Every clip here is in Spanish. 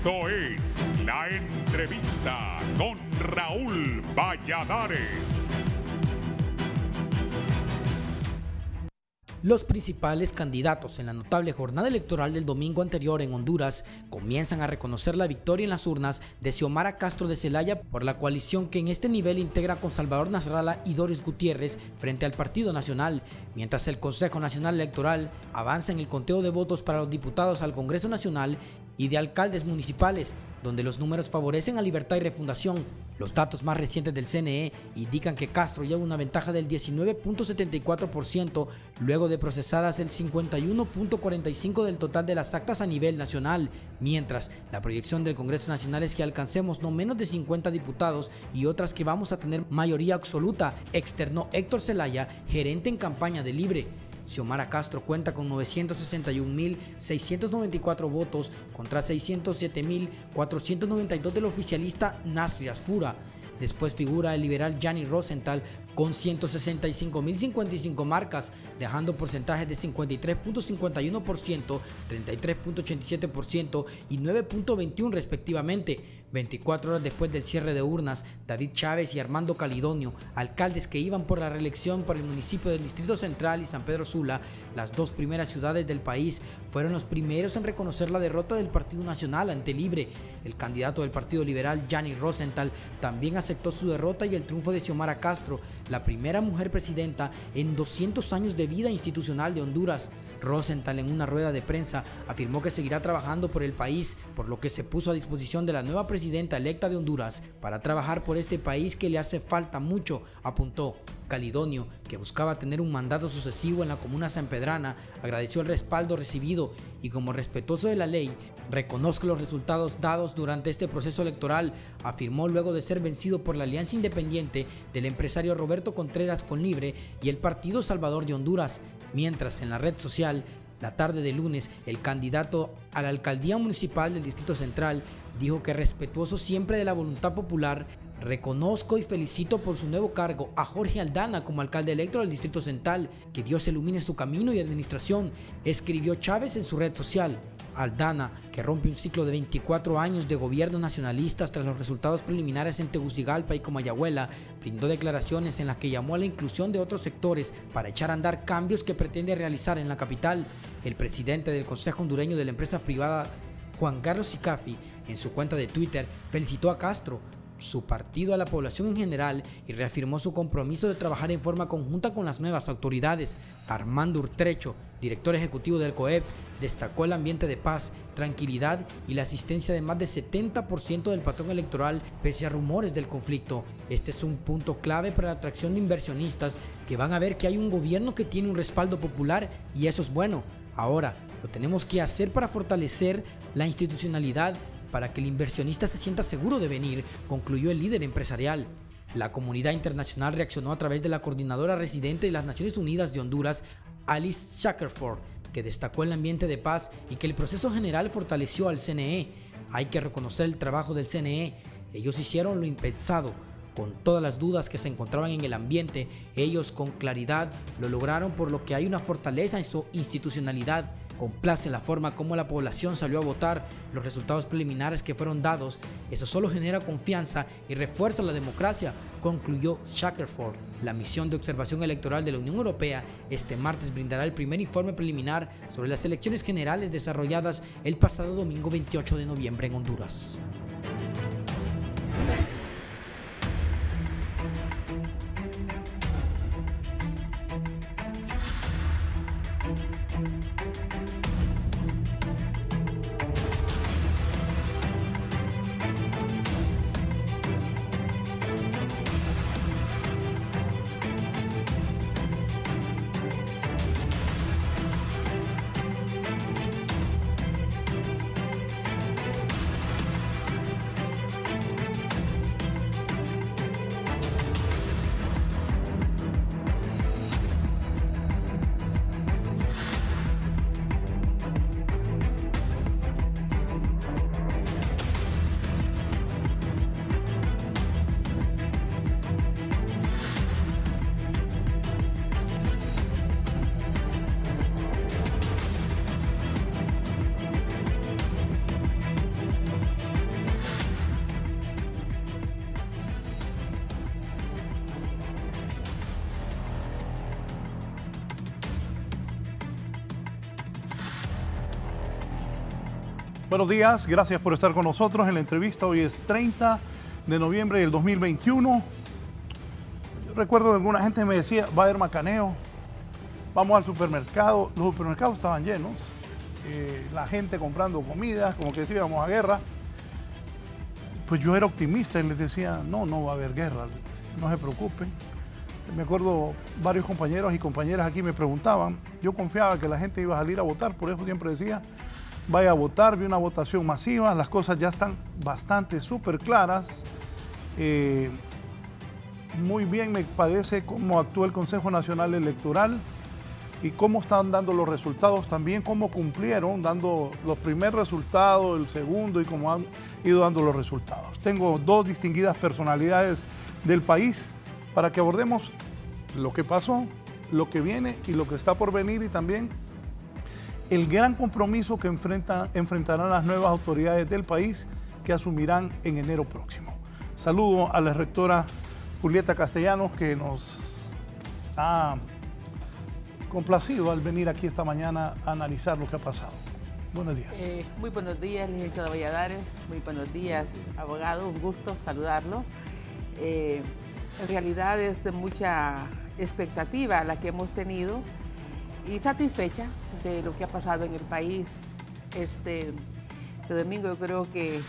Esto es La Entrevista con Raúl Valladares. Los principales candidatos en la notable jornada electoral del domingo anterior en Honduras comienzan a reconocer la victoria en las urnas de Xiomara Castro de Zelaya por la coalición que en este nivel integra con Salvador Nasralla y Doris Gutiérrez frente al Partido Nacional, mientras el Consejo Nacional Electoral avanza en el conteo de votos para los diputados al Congreso Nacional y de alcaldes municipales, donde los números favorecen a Libertad y Refundación. Los datos más recientes del CNE indican que Castro lleva una ventaja del 19.74% luego de procesadas el 51.45% del total de las actas a nivel nacional, mientras la proyección del Congreso Nacional es que alcancemos no menos de 50 diputados y otras que vamos a tener mayoría absoluta, externó Héctor Zelaya, gerente en campaña de Libre. Xiomara Castro cuenta con 961.694 votos contra 607.492 del oficialista Nasri Asfura. Después figura el liberal Gianni Rosenthal con 165.055 marcas, dejando porcentajes de 53.51%, 33.87% y 9.21% respectivamente. 24 horas después del cierre de urnas, David Chávez y Armando Calidonio, alcaldes que iban por la reelección para el municipio del Distrito Central y San Pedro Sula, las dos primeras ciudades del país, fueron los primeros en reconocer la derrota del Partido Nacional ante Libre. El candidato del Partido Liberal, Gianni Rosenthal, también aceptó su derrota y el triunfo de Xiomara Castro, la primera mujer presidenta en 200 años de vida institucional de Honduras. Rosenthal, en una rueda de prensa, afirmó que seguirá trabajando por el país, por lo que se puso a disposición de la nueva presidenta electa de Honduras para trabajar por este país que le hace falta mucho, apuntó. Calidonio, que buscaba tener un mandato sucesivo en la comuna sanpedrana, agradeció el respaldo recibido y, como respetuoso de la ley, reconozco los resultados dados durante este proceso electoral, afirmó luego de ser vencido por la alianza independiente del empresario Roberto Contreras con Libre y el Partido Salvador de Honduras. Mientras en la red social, la tarde de lunes, el candidato a la alcaldía municipal del Distrito Central dijo que, respetuoso siempre de la voluntad popular, reconozco y felicito por su nuevo cargo a Jorge Aldana como alcalde electo del Distrito Central. Que Dios ilumine su camino y administración, escribió Chávez en su red social. Aldana, que rompe un ciclo de 24 años de gobiernos nacionalistas tras los resultados preliminares en Tegucigalpa y Comayagüela, brindó declaraciones en las que llamó a la inclusión de otros sectores para echar a andar cambios que pretende realizar en la capital. El presidente del Consejo Hondureño de la empresa privada, Juan Carlos Sicafi, en su cuenta de Twitter, felicitó a Castro, su partido, a la población en general y reafirmó su compromiso de trabajar en forma conjunta con las nuevas autoridades. Armando Urtrecho, director ejecutivo del COEP, destacó el ambiente de paz, tranquilidad y la asistencia de más del 70% del patrón electoral pese a rumores del conflicto. Este es un punto clave para la atracción de inversionistas que van a ver que hay un gobierno que tiene un respaldo popular y eso es bueno. Ahora, lo tenemos que hacer para fortalecer la institucionalidad para que el inversionista se sienta seguro de venir, concluyó el líder empresarial. La comunidad internacional reaccionó a través de la coordinadora residente de las Naciones Unidas de Honduras, Alice Shackelford, que destacó el ambiente de paz y que el proceso general fortaleció al CNE. Hay que reconocer el trabajo del CNE. Ellos hicieron lo impensado. Con todas las dudas que se encontraban en el ambiente, ellos con claridad lo lograron, por lo que hay una fortaleza en su institucionalidad. Complace la forma como la población salió a votar, los resultados preliminares que fueron dados. Eso solo genera confianza y refuerza la democracia, concluyó Shackelford. La misión de observación electoral de la Unión Europea este martes brindará el primer informe preliminar sobre las elecciones generales desarrolladas el pasado domingo 28 de noviembre en Honduras. Buenos días, gracias por estar con nosotros en la entrevista. Hoy es 30 de noviembre del 2021. Yo recuerdo que alguna gente me decía, va a haber macaneo, vamos al supermercado. Los supermercados estaban llenos, la gente comprando comida, como que decía, vamos a guerra. Pues yo era optimista y les decía, no va a haber guerra, les decía, no se preocupen. Me acuerdo, varios compañeros y compañeras aquí me preguntaban, yo confiaba que la gente iba a salir a votar, por eso siempre decía, vaya a votar, vi una votación masiva, las cosas ya están bastante súper claras. Muy bien me parece cómo actúa el Consejo Nacional Electoral y cómo están dando los resultados, también cómo cumplieron, dando los primeros resultados, el segundo y cómo han ido dando los resultados. Tengo dos distinguidas personalidades del país para que abordemos lo que pasó, lo que viene y lo que está por venir, y también el gran compromiso que enfrentarán las nuevas autoridades del país que asumirán en enero próximo. Saludo a la rectora Julieta Castellanos, que nos ha complacido al venir aquí esta mañana a analizar lo que ha pasado. Buenos días. Muy buenos días, licenciado Valladares. Muy buenos días, abogado. Un gusto saludarlo. En realidad es de mucha expectativa la que hemos tenido y satisfecha de lo que ha pasado en el país este domingo. Yo creo que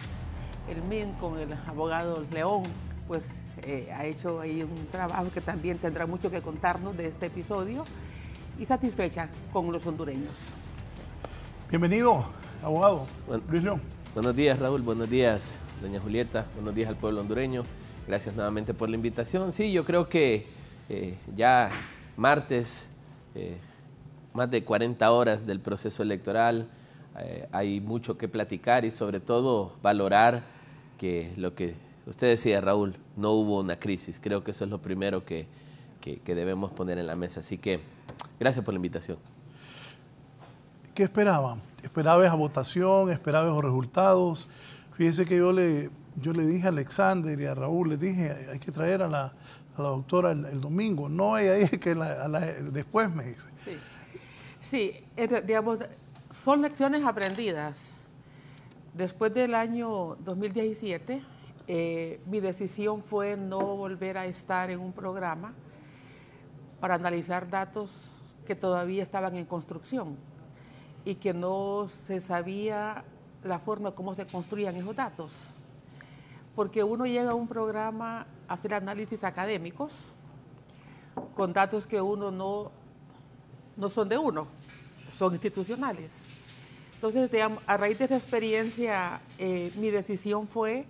el MIN con el abogado León pues ha hecho ahí un trabajo que también tendrá mucho que contarnos de este episodio, y satisfecha con los hondureños. Bienvenido, abogado Luis León. Buenos días, Raúl. Buenos días, doña Julieta. Buenos días al pueblo hondureño. Gracias nuevamente por la invitación. Sí, yo creo que ya martes, más de 40 horas del proceso electoral, hay mucho que platicar y sobre todo valorar que lo que usted decía, Raúl, no hubo una crisis. Creo que eso es lo primero que debemos poner en la mesa. Así que gracias por la invitación. ¿Qué esperaba? ¿Esperaba esa votación? ¿Esperaba esos resultados? Fíjese que yo le dije a Alexander y a Raúl, les dije, hay que traer a la doctora el domingo. No, ella dije que después me dice. Sí, digamos, son lecciones aprendidas. Después del año 2017, mi decisión fue no volver a estar en un programa para analizar datos que todavía estaban en construcción y que no se sabía la forma como se construían esos datos. Porque uno llega a un programa a hacer análisis académicos con datos que uno no son de uno, son institucionales. Entonces, digamos, a raíz de esa experiencia, mi decisión fue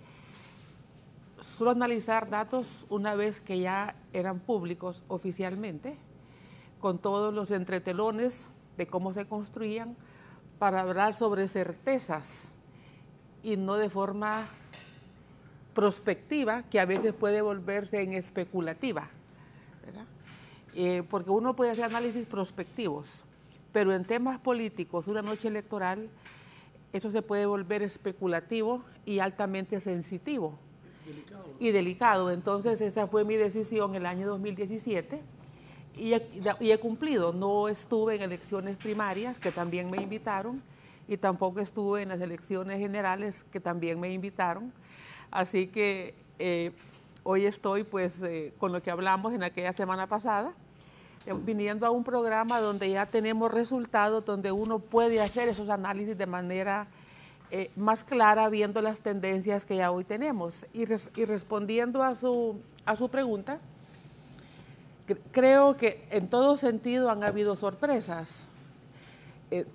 solo analizar datos una vez que ya eran públicos oficialmente, con todos los entretelones de cómo se construían, para hablar sobre certezas y no de forma prospectiva, que a veces puede volverse en especulativa, ¿verdad? Porque uno puede hacer análisis prospectivos, pero en temas políticos, una noche electoral, eso se puede volver especulativo y altamente sensitivo. Y delicado. Entonces esa fue mi decisión el año 2017 y he cumplido. No estuve en elecciones primarias, que también me invitaron, y tampoco estuve en las elecciones generales, que también me invitaron. Así que hoy estoy pues con lo que hablamos en aquella semana pasada, viniendo a un programa donde ya tenemos resultados, donde uno puede hacer esos análisis de manera más clara, viendo las tendencias que ya hoy tenemos. Y respondiendo a su pregunta, creo que en todo sentido han habido sorpresas.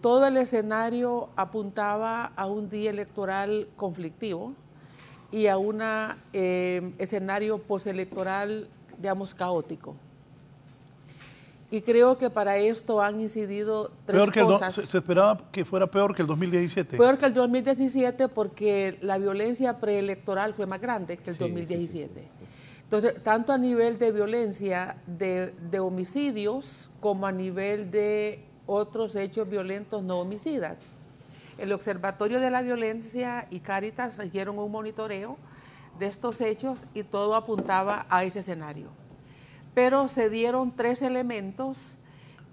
Todo el escenario apuntaba a un día electoral conflictivo y a un escenario postelectoral, digamos, caótico. Y creo que para esto han incidido tres cosas. ¿Se esperaba que fuera peor que el 2017? Peor que el 2017 porque la violencia preelectoral fue más grande que el 2017. Sí. Entonces, tanto a nivel de violencia de homicidios como a nivel de otros hechos violentos no homicidas. El Observatorio de la Violencia y Cáritas hicieron un monitoreo de estos hechos y todo apuntaba a ese escenario. Pero se dieron tres elementos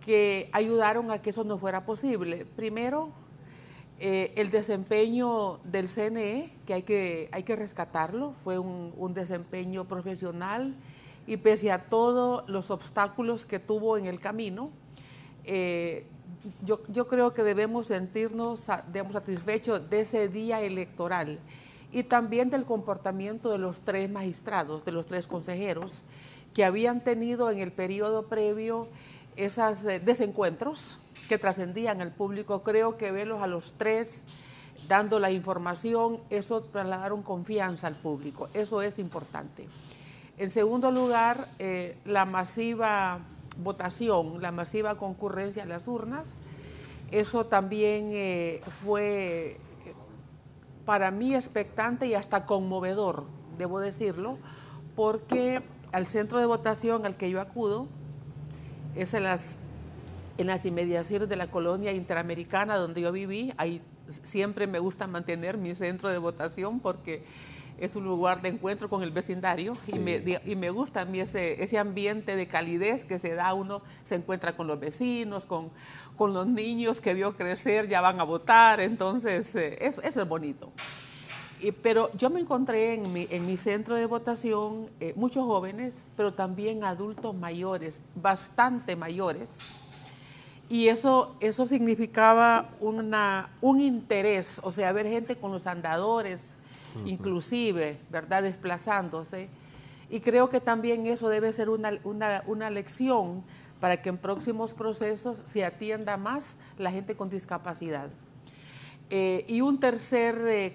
que ayudaron a que eso no fuera posible. Primero, El desempeño del CNE, que hay que rescatarlo, fue un desempeño profesional y pese a todos los obstáculos que tuvo en el camino, yo creo que debemos sentirnos satisfechos de ese día electoral y también del comportamiento de los 3 magistrados, de los 3 consejeros, que habían tenido en el periodo previo esos desencuentros que trascendían al público. Creo que verlos a los 3 dando la información, eso trasladaron confianza al público, eso es importante. En segundo lugar, la masiva votación, la masiva concurrencia a las urnas, eso también fue para mí expectante y hasta conmovedor, debo decirlo, porque al centro de votación al que yo acudo es en las inmediaciones de la colonia interamericana donde yo viví. Ahí siempre me gusta mantener mi centro de votación porque es un lugar de encuentro con el vecindario, sí, y me gusta a mí ese ambiente de calidez que se da. Uno se encuentra con los vecinos, con los niños que vio crecer, ya van a votar, entonces eso es bonito. Pero yo me encontré en mi centro de votación muchos jóvenes, pero también adultos mayores, bastante mayores, y eso significaba un interés, o sea, ver gente con los andadores, inclusive, ¿verdad?, desplazándose, y creo que también eso debe ser una lección para que en próximos procesos se atienda más la gente con discapacidad. Y un tercer,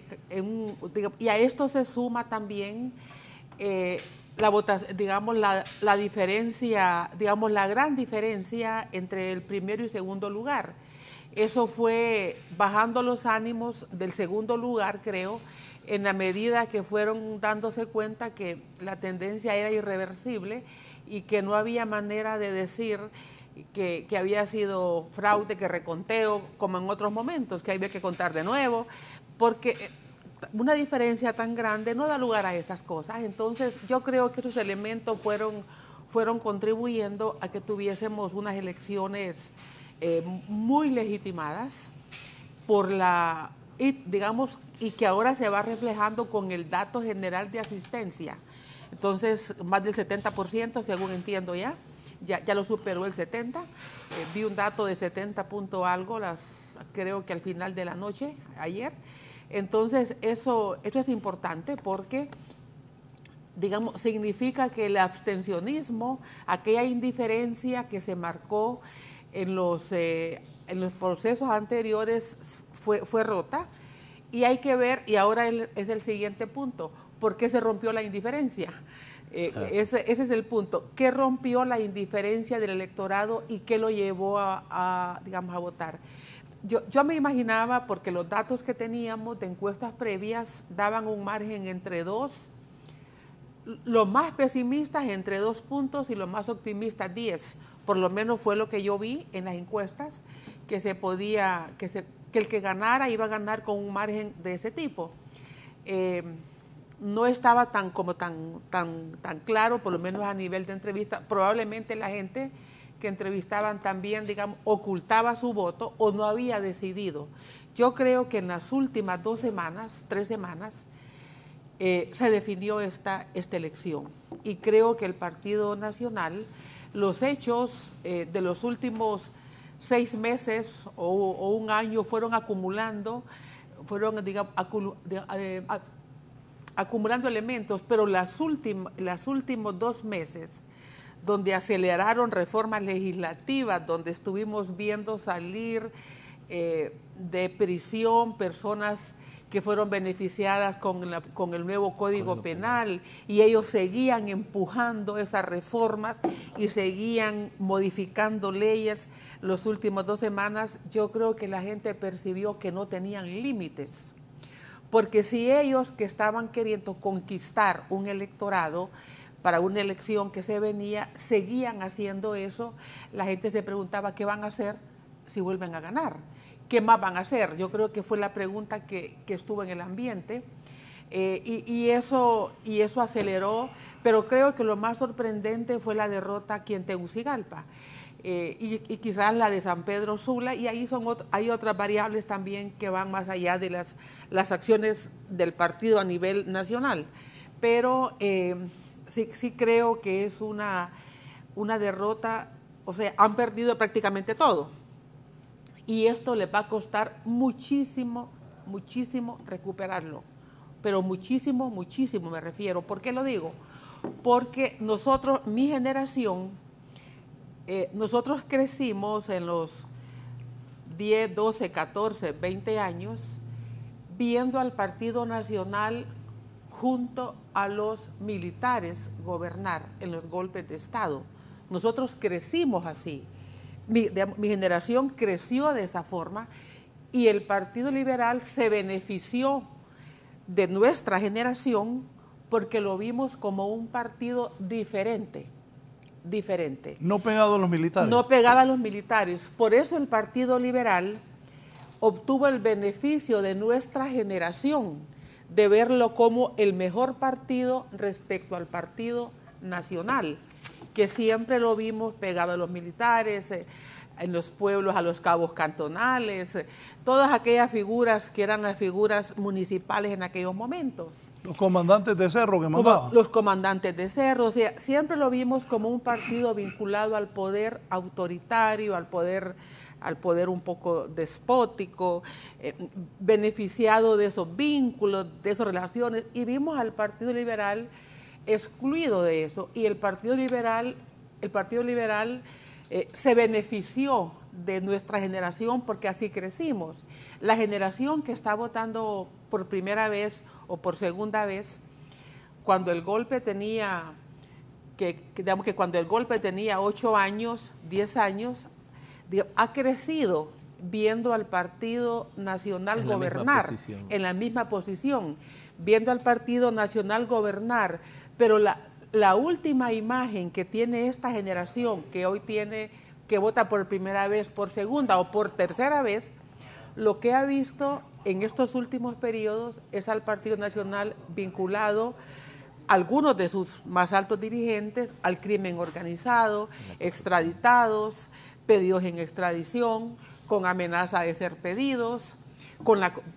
y a esto se suma también la diferencia, digamos, la gran diferencia entre el primero y segundo lugar. Eso fue bajando los ánimos del segundo lugar, creo, en la medida que fueron dándose cuenta que la tendencia era irreversible y que no había manera de decir que había sido fraude, que reconteo, como en otros momentos, que había que contar de nuevo, porque una diferencia tan grande no da lugar a esas cosas. Entonces, yo creo que esos elementos fueron contribuyendo a que tuviésemos unas elecciones muy legitimadas y que ahora se va reflejando con el dato general de asistencia. Entonces, más del 70%, según entiendo ya lo superó el 70%. Vi un dato de 70 punto algo, creo que al final de la noche, ayer. Entonces, eso es importante porque, digamos, significa que el abstencionismo, aquella indiferencia que se marcó en los procesos anteriores fue rota, y hay que ver, y ahora es el siguiente punto, ¿por qué se rompió la indiferencia? Ese es el punto. ¿Qué rompió la indiferencia del electorado y qué lo llevó a votar? Yo me imaginaba, porque los datos que teníamos de encuestas previas daban un margen entre 2, los más pesimistas entre 2 puntos y los más optimistas 10. Por lo menos fue lo que yo vi en las encuestas, que el que ganara iba a ganar con un margen de ese tipo. No estaba tan claro, por lo menos a nivel de entrevista. Probablemente la gente que entrevistaban también, digamos, ocultaba su voto o no había decidido. Yo creo que en las últimas 3 semanas, se definió esta elección. Y creo que el Partido Nacional, los hechos de los últimos 6 meses o un año fueron acumulando elementos, pero los últimos 2 meses, donde aceleraron reformas legislativas, donde estuvimos viendo salir de prisión personas que fueron beneficiadas con el nuevo Código Penal, y ellos seguían empujando esas reformas y seguían modificando leyes los últimos 2 semanas. Yo creo que la gente percibió que no tenían límites, porque si ellos, que estaban queriendo conquistar un electorado para una elección que se venía, seguían haciendo eso, la gente se preguntaba qué van a hacer si vuelven a ganar. ¿Qué más van a hacer? Yo creo que fue la pregunta que estuvo en el ambiente, y eso aceleró, pero creo que lo más sorprendente fue la derrota aquí en Tegucigalpa. y quizás la de San Pedro Sula, y ahí hay otras variables también que van más allá de las acciones del partido a nivel nacional. Pero sí creo que es una derrota, o sea, han perdido prácticamente todo. Y esto les va a costar muchísimo, muchísimo recuperarlo. Pero muchísimo, muchísimo me refiero. ¿Por qué lo digo? Porque nosotros, mi generación, nosotros crecimos en los 10, 12, 14, 20 años viendo al Partido Nacional junto a los militares gobernar en los golpes de Estado. Nosotros crecimos así. Mi generación creció de esa forma y el Partido Liberal se benefició de nuestra generación porque lo vimos como un partido diferente. No pegado a los militares. No pegado a los militares. Por eso el Partido Liberal obtuvo el beneficio de nuestra generación, de verlo como el mejor partido respecto al Partido Nacional, que siempre lo vimos pegado a los militares, en los pueblos, a los cabos cantonales, todas aquellas figuras que eran las figuras municipales en aquellos momentos. Los comandantes de cerro que mandaban. Los comandantes de cerro, o sea, siempre lo vimos como un partido vinculado al poder autoritario, al poder un poco despótico, beneficiado de esos vínculos, de esas relaciones, y vimos al Partido Liberal excluido de eso, y el Partido Liberal se benefició de nuestra generación porque así crecimos. La generación que está votando por primera vez o por segunda vez, cuando el golpe tenía, digamos que cuando el golpe tenía 8 años, 10 años, ha crecido viendo al Partido Nacional gobernar en la misma posición, viendo al Partido Nacional gobernar, pero la última imagen que tiene esta generación que hoy tiene, que vota por primera vez, por segunda o por tercera vez, lo que ha visto en estos últimos periodos es al Partido Nacional vinculado, algunos de sus más altos dirigentes, al crimen organizado, extraditados, pedidos en extradición, con amenaza de ser pedidos,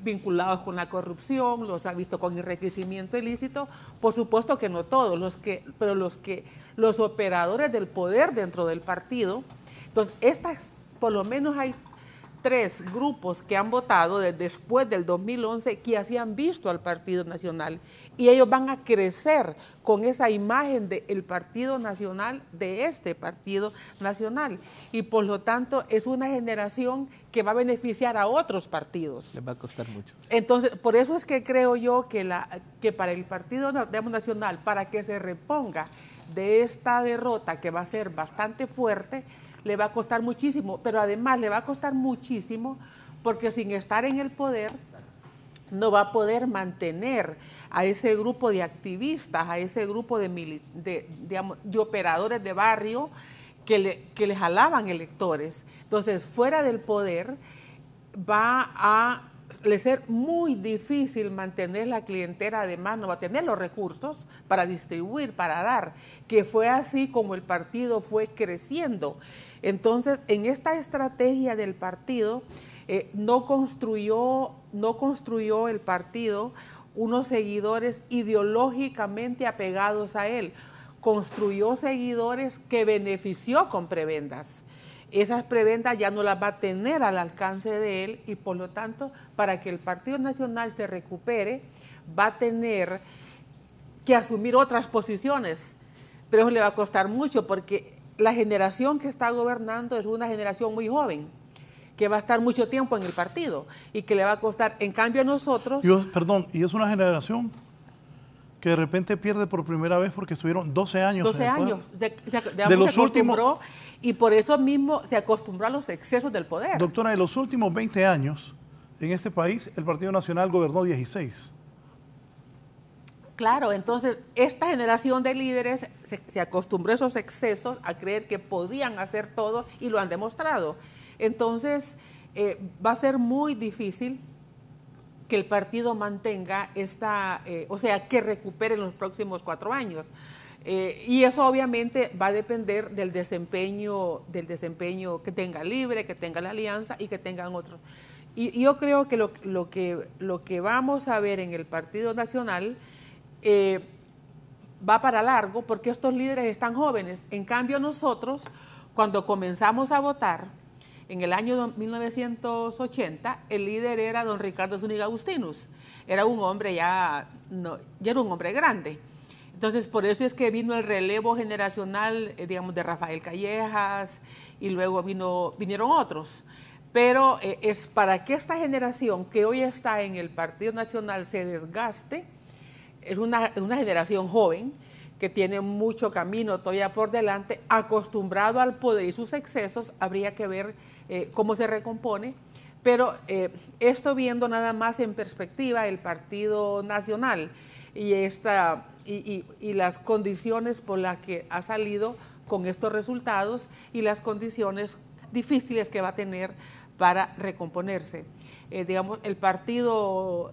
vinculados con la corrupción, los ha visto con enriquecimiento ilícito. Por supuesto que no todos, pero los operadores del poder dentro del partido. Entonces, por lo menos hay 3 grupos que han votado después del 2011 que así han visto al Partido Nacional, y ellos van a crecer con esa imagen del Partido Nacional, de este Partido Nacional, y por lo tanto es una generación que va a beneficiar a otros partidos. Les va a costar mucho. Entonces, por eso es que creo yo que para el Partido Nacional, para que se reponga de esta derrota que va a ser bastante fuerte, le va a costar muchísimo, pero además le va a costar muchísimo porque sin estar en el poder no va a poder mantener a ese grupo de activistas, a ese grupo de operadores de barrio que le jalaban electores. Entonces, fuera del poder va a le ser muy difícil mantener la clientela, además no va a tener los recursos para distribuir, para dar, que fue así como el partido fue creciendo. Entonces, en esta estrategia del partido, no construyó el partido unos seguidores ideológicamente apegados a él, construyó seguidores que benefició con prebendas. Esas prebendas ya no las va a tener al alcance de él y por lo tanto, para que el Partido Nacional se recupere, va a tener que asumir otras posiciones, pero eso le va a costar mucho porque la generación que está gobernando es una generación muy joven, que va a estar mucho tiempo en el partido y que le va a costar. En cambio a nosotros... y es una generación que de repente pierde por primera vez porque estuvieron 12 años. 12 años. De los últimos... Y por eso mismo se acostumbró a los excesos del poder. Doctora, en los últimos 20 años, en este país, el Partido Nacional gobernó 16. Claro, entonces esta generación de líderes se acostumbró a esos excesos, a creer que podían hacer todo y lo han demostrado. Entonces va a ser muy difícil que el partido mantenga que recupere en los próximos 4 años. Y eso obviamente va a depender del desempeño que tenga Libre, que tenga la Alianza y que tengan otros. Y yo creo que lo que vamos a ver en el Partido Nacional va para largo, porque estos líderes están jóvenes. En cambio, nosotros, cuando comenzamos a votar, en el año 1980, el líder era don Ricardo Zúñiga Agustinus. Era un hombre ya era un hombre grande. Entonces, por eso es que vino el relevo generacional, digamos, de Rafael Callejas, y luego vinieron otros. Pero es para que esta generación que hoy está en el Partido Nacional se desgaste. Es una generación joven que tiene mucho camino todavía por delante, acostumbrado al poder y sus excesos. Habría que ver cómo se recompone. Pero esto viendo nada más en perspectiva el Partido Nacional y las condiciones por las que ha salido con estos resultados y las condiciones difíciles que va a tener para recomponerse. Digamos, el partido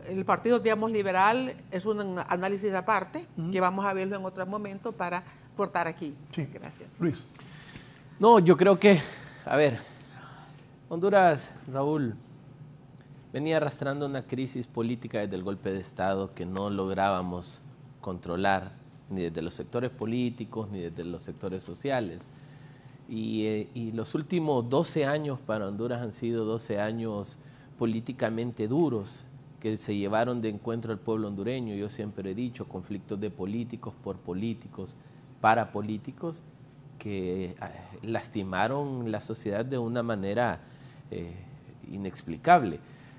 digamos, liberal es un análisis aparte, que vamos a verlo en otro momento para cortar aquí. Sí. Gracias. Luis. No, yo creo que, a ver, Honduras, Raúl, venía arrastrando una crisis política desde el golpe de Estado que no lográbamos controlar ni desde los sectores políticos ni desde los sectores sociales. Y los últimos 12 años para Honduras han sido 12 años políticamente duros que se llevaron de encuentro al pueblo hondureño. Yo siempre he dicho, conflictos de políticos por políticos, para políticos, que lastimaron la sociedad de una manera inexplicable.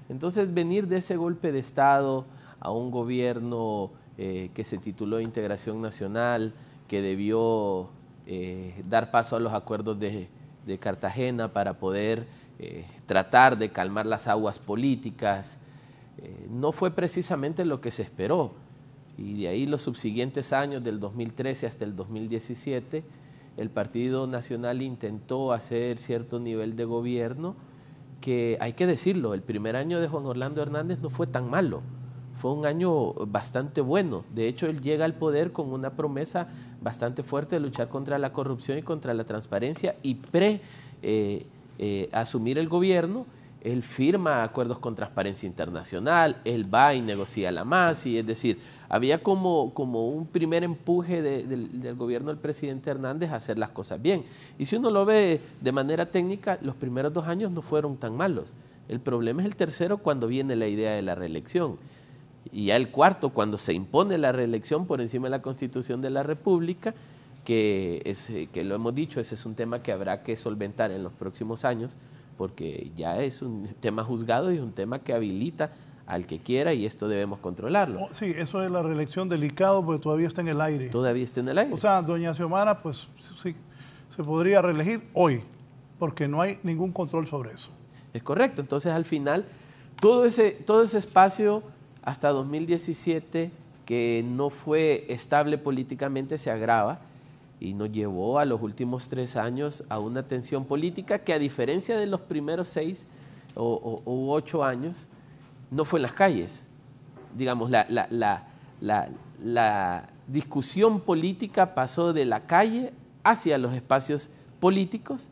Entonces, venir de ese golpe de Estado a un gobierno que se tituló Integración Nacional, que debió dar paso a los acuerdos de Cartagena para poder tratar de calmar las aguas políticas, no fue precisamente lo que se esperó. Y de ahí los subsiguientes años, del 2013 hasta el 2017, el Partido Nacional intentó hacer cierto nivel de gobierno que, hay que decirlo, el primer año de Juan Orlando Hernández no fue tan malo. Fue un año bastante bueno. De hecho, él llega al poder con una promesa bastante fuerte de luchar contra la corrupción y contra la transparencia, y asumir el gobierno, él firma acuerdos con Transparencia Internacional, él va y negocia la MASI, es decir, había como un primer empuje del gobierno del presidente Hernández a hacer las cosas bien. Y si uno lo ve de manera técnica, los primeros 2 años no fueron tan malos. El problema es el tercero, cuando viene la idea de la reelección. Y ya el cuarto, cuando se impone la reelección por encima de la Constitución de la República, que lo hemos dicho, ese es un tema que habrá que solventar en los próximos años, porque ya es un tema juzgado y un tema que habilita al que quiera, y esto debemos controlarlo. Sí, eso es la reelección delicado, porque todavía está en el aire. Todavía está en el aire. O sea, doña Xiomara, pues sí, se podría reelegir hoy, porque no hay ningún control sobre eso. Es correcto. Entonces, al final, todo ese espacio hasta 2017, que no fue estable políticamente, se agrava y nos llevó a los últimos 3 años a una tensión política que, a diferencia de los primeros 6 u 8 años, no fue en las calles. Digamos, la discusión política pasó de la calle hacia los espacios políticos,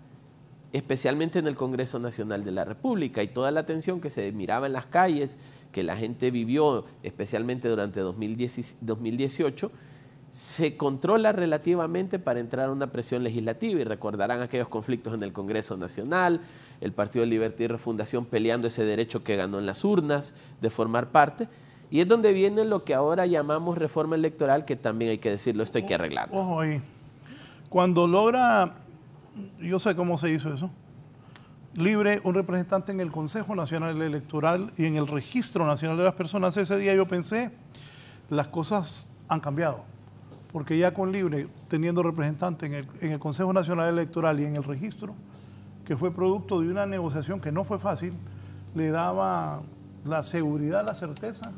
especialmente en el Congreso Nacional de la República, y toda la tensión que se miraba en las calles, que la gente vivió especialmente durante 2018, se controla relativamente para entrar a una presión legislativa. Y recordarán aquellos conflictos en el Congreso Nacional, el Partido de Libertad y Refundación peleando ese derecho que ganó en las urnas de formar parte, y es donde viene lo que ahora llamamos reforma electoral, que también hay que decirlo, esto hay que arreglarlo. Ojo ahí, cuando logra, yo sé cómo se hizo eso, Libre un representante en el Consejo Nacional Electoral y en el Registro Nacional de las Personas, ese día yo pensé, las cosas han cambiado, porque ya con Libre teniendo representante en el Consejo Nacional Electoral y en el registro, que fue producto de una negociación que no fue fácil, le daba la seguridad, la certeza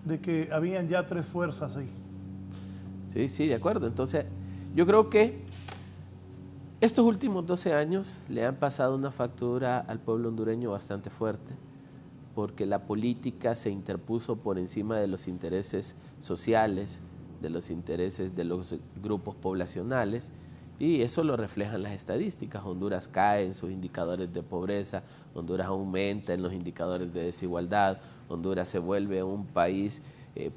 de que habían ya 3 fuerzas ahí. Sí, de acuerdo. Entonces, yo creo que estos últimos 12 años le han pasado una factura al pueblo hondureño bastante fuerte, porque la política se interpuso por encima de los intereses sociales, de los intereses de los grupos poblacionales, y eso lo reflejan las estadísticas. Honduras cae en sus indicadores de pobreza, Honduras aumenta en los indicadores de desigualdad, Honduras se vuelve un país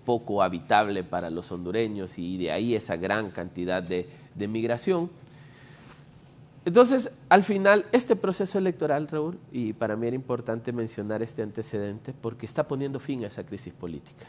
poco habitable para los hondureños, y de ahí esa gran cantidad de migración. Entonces, al final, este proceso electoral, Raúl, y para mí era importante mencionar este antecedente porque está poniendo fin a esa crisis política.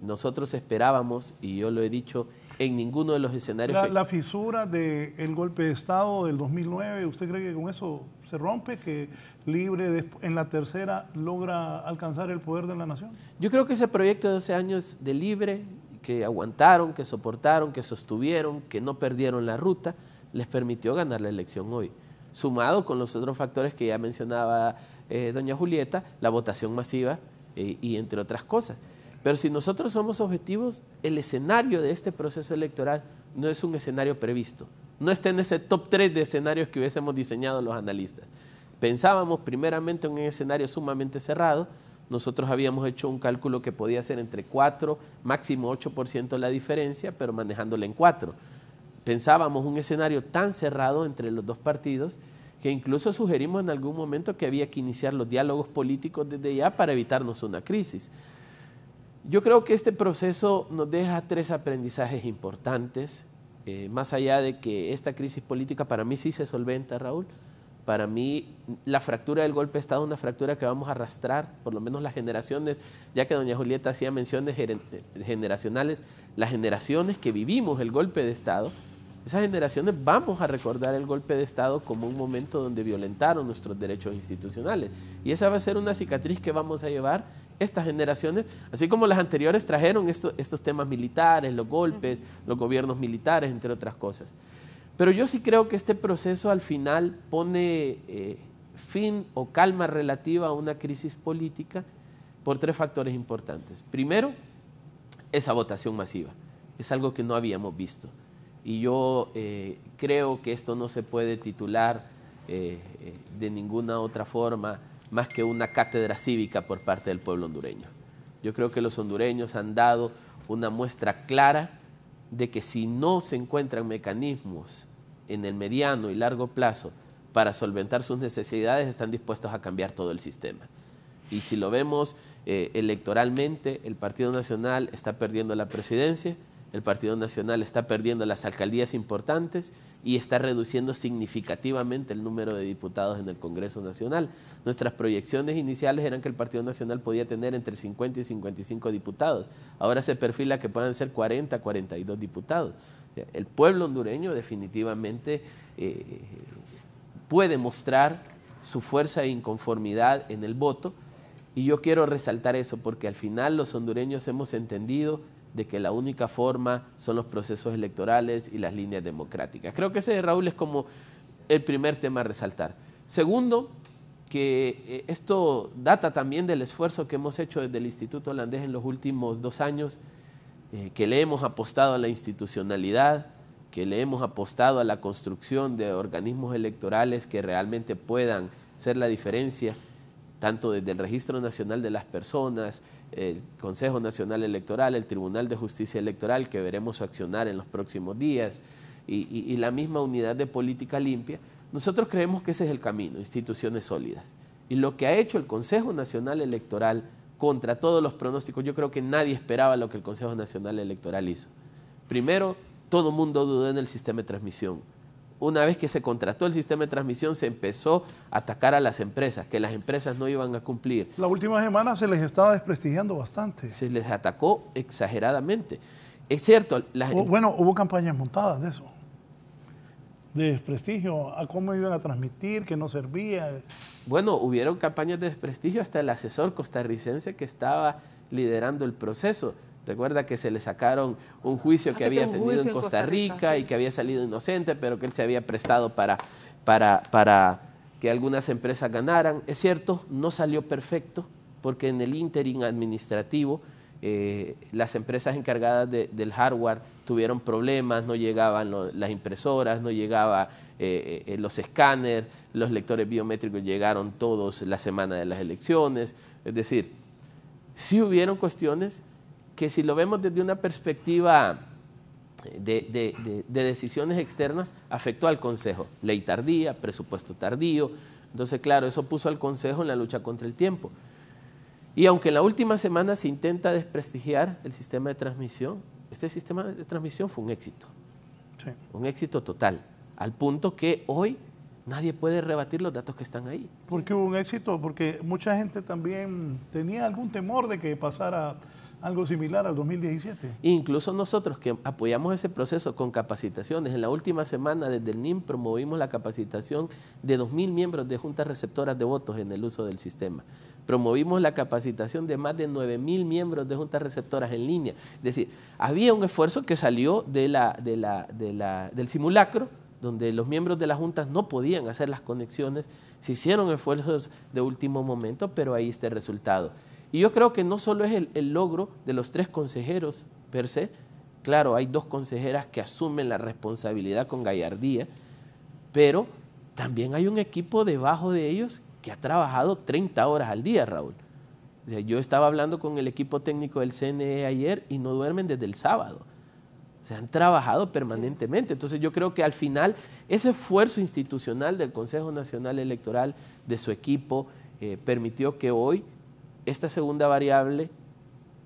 Nosotros esperábamos, y yo lo he dicho, en ninguno de los escenarios... La fisura del golpe de Estado del 2009, ¿usted cree que con eso se rompe? ¿Que Libre en la tercera logra alcanzar el poder de la nación? Yo creo que ese proyecto de 12 años de Libre, que aguantaron, que soportaron, que sostuvieron, que no perdieron la ruta, les permitió ganar la elección hoy. Sumado con los otros factores que ya mencionaba doña Julieta, la votación masiva y entre otras cosas. Pero si nosotros somos objetivos, el escenario de este proceso electoral no es un escenario previsto. No está en ese top 3 de escenarios que hubiésemos diseñado los analistas. Pensábamos primeramente en un escenario sumamente cerrado. Nosotros habíamos hecho un cálculo que podía ser entre 4, máximo 8% la diferencia, pero manejándola en 4. Pensábamos un escenario tan cerrado entre los dos partidos que incluso sugerimos en algún momento que había que iniciar los diálogos políticos desde ya para evitarnos una crisis. Yo creo que este proceso nos deja 3 aprendizajes importantes, más allá de que esta crisis política para mí sí se solventa, Raúl. Para mí la fractura del golpe de Estado es una fractura que vamos a arrastrar, por lo menos las generaciones, ya que doña Julieta hacía menciones generacionales, las generaciones que vivimos el golpe de Estado, esas generaciones vamos a recordar el golpe de Estado como un momento donde violentaron nuestros derechos institucionales. Y esa va a ser una cicatriz que vamos a llevar estas generaciones, así como las anteriores trajeron estos temas militares, los golpes, los gobiernos militares, entre otras cosas. Pero yo sí creo que este proceso al final pone fin o calma relativa a una crisis política por 3 factores importantes. Primero, esa votación masiva. Es algo que no habíamos visto. Y yo creo que esto no se puede titular de ninguna otra forma más que una cátedra cívica por parte del pueblo hondureño. Yo creo que los hondureños han dado una muestra clara de que si no se encuentran mecanismos en el mediano y largo plazo para solventar sus necesidades, están dispuestos a cambiar todo el sistema. Y si lo vemos electoralmente, el Partido Nacional está perdiendo la presidencia, el Partido Nacional está perdiendo las alcaldías importantes y está reduciendo significativamente el número de diputados en el Congreso Nacional. Nuestras proyecciones iniciales eran que el Partido Nacional podía tener entre 50 y 55 diputados. Ahora se perfila que puedan ser 40, 42 diputados. El pueblo hondureño definitivamente puede mostrar su fuerza e inconformidad en el voto, y yo quiero resaltar eso porque al final los hondureños hemos entendido de que la única forma son los procesos electorales y las líneas democráticas. Creo que ese, Raúl, es como el primer tema a resaltar. Segundo, que esto data también del esfuerzo que hemos hecho desde el Instituto Holandés en los últimos 2 años, que le hemos apostado a la institucionalidad, que le hemos apostado a la construcción de organismos electorales que realmente puedan ser la diferencia, tanto desde el Registro Nacional de las Personas, el Consejo Nacional Electoral, el Tribunal de Justicia Electoral, que veremos accionar en los próximos días, y la misma Unidad de Política Limpia. Nosotros creemos que ese es el camino, instituciones sólidas. Y lo que ha hecho el Consejo Nacional Electoral contra todos los pronósticos, yo creo que nadie esperaba lo que el Consejo Nacional Electoral hizo. Primero, todo el mundo dudó en el sistema de transmisión. Una vez que se contrató el sistema de transmisión, se empezó a atacar a las empresas, que las empresas no iban a cumplir. La última semana se les estaba desprestigiando bastante. Se les atacó exageradamente. Es cierto. Bueno, hubo campañas montadas de eso, de desprestigio, a cómo iban a transmitir, que no servía. Bueno, hubieron campañas de desprestigio hasta el asesor costarricense que estaba liderando el proceso. Recuerda que se le sacaron un juicio que había tenido en Costa Rica y que había salido inocente, pero que él se había prestado para que algunas empresas ganaran. Es cierto, no salió perfecto, porque en el ínterin administrativo las empresas encargadas del hardware tuvieron problemas, no llegaban las impresoras, no llegaban los escáneres, los lectores biométricos llegaron todos la semana de las elecciones. Es decir, sí hubieron cuestiones que si lo vemos desde una perspectiva de decisiones externas, afectó al Consejo. Ley tardía, presupuesto tardío. Entonces, claro, eso puso al Consejo en la lucha contra el tiempo. Y aunque en la última semana se intenta desprestigiar el sistema de transmisión, este sistema de transmisión fue un éxito. Sí. Un éxito total, al punto que hoy nadie puede rebatir los datos que están ahí. ¿Por qué hubo un éxito? Porque mucha gente también tenía algún temor de que pasara algo similar al 2017. Incluso nosotros que apoyamos ese proceso con capacitaciones, en la última semana desde el NIM promovimos la capacitación de 2.000 miembros de juntas receptoras de votos en el uso del sistema. Promovimos la capacitación de más de 9.000 miembros de juntas receptoras en línea. Es decir, había un esfuerzo que salió del simulacro, donde los miembros de las juntas no podían hacer las conexiones, se hicieron esfuerzos de último momento, pero ahí está el resultado. Y yo creo que no solo es el logro de los 3 consejeros per se, claro, hay 2 consejeras que asumen la responsabilidad con gallardía, pero también hay un equipo debajo de ellos que ha trabajado 30 horas al día, Raúl. O sea, yo estaba hablando con el equipo técnico del CNE ayer y no duermen desde el sábado. Se han trabajado permanentemente. Entonces yo creo que al final ese esfuerzo institucional del Consejo Nacional Electoral, de su equipo, permitió que hoy esta segunda variable,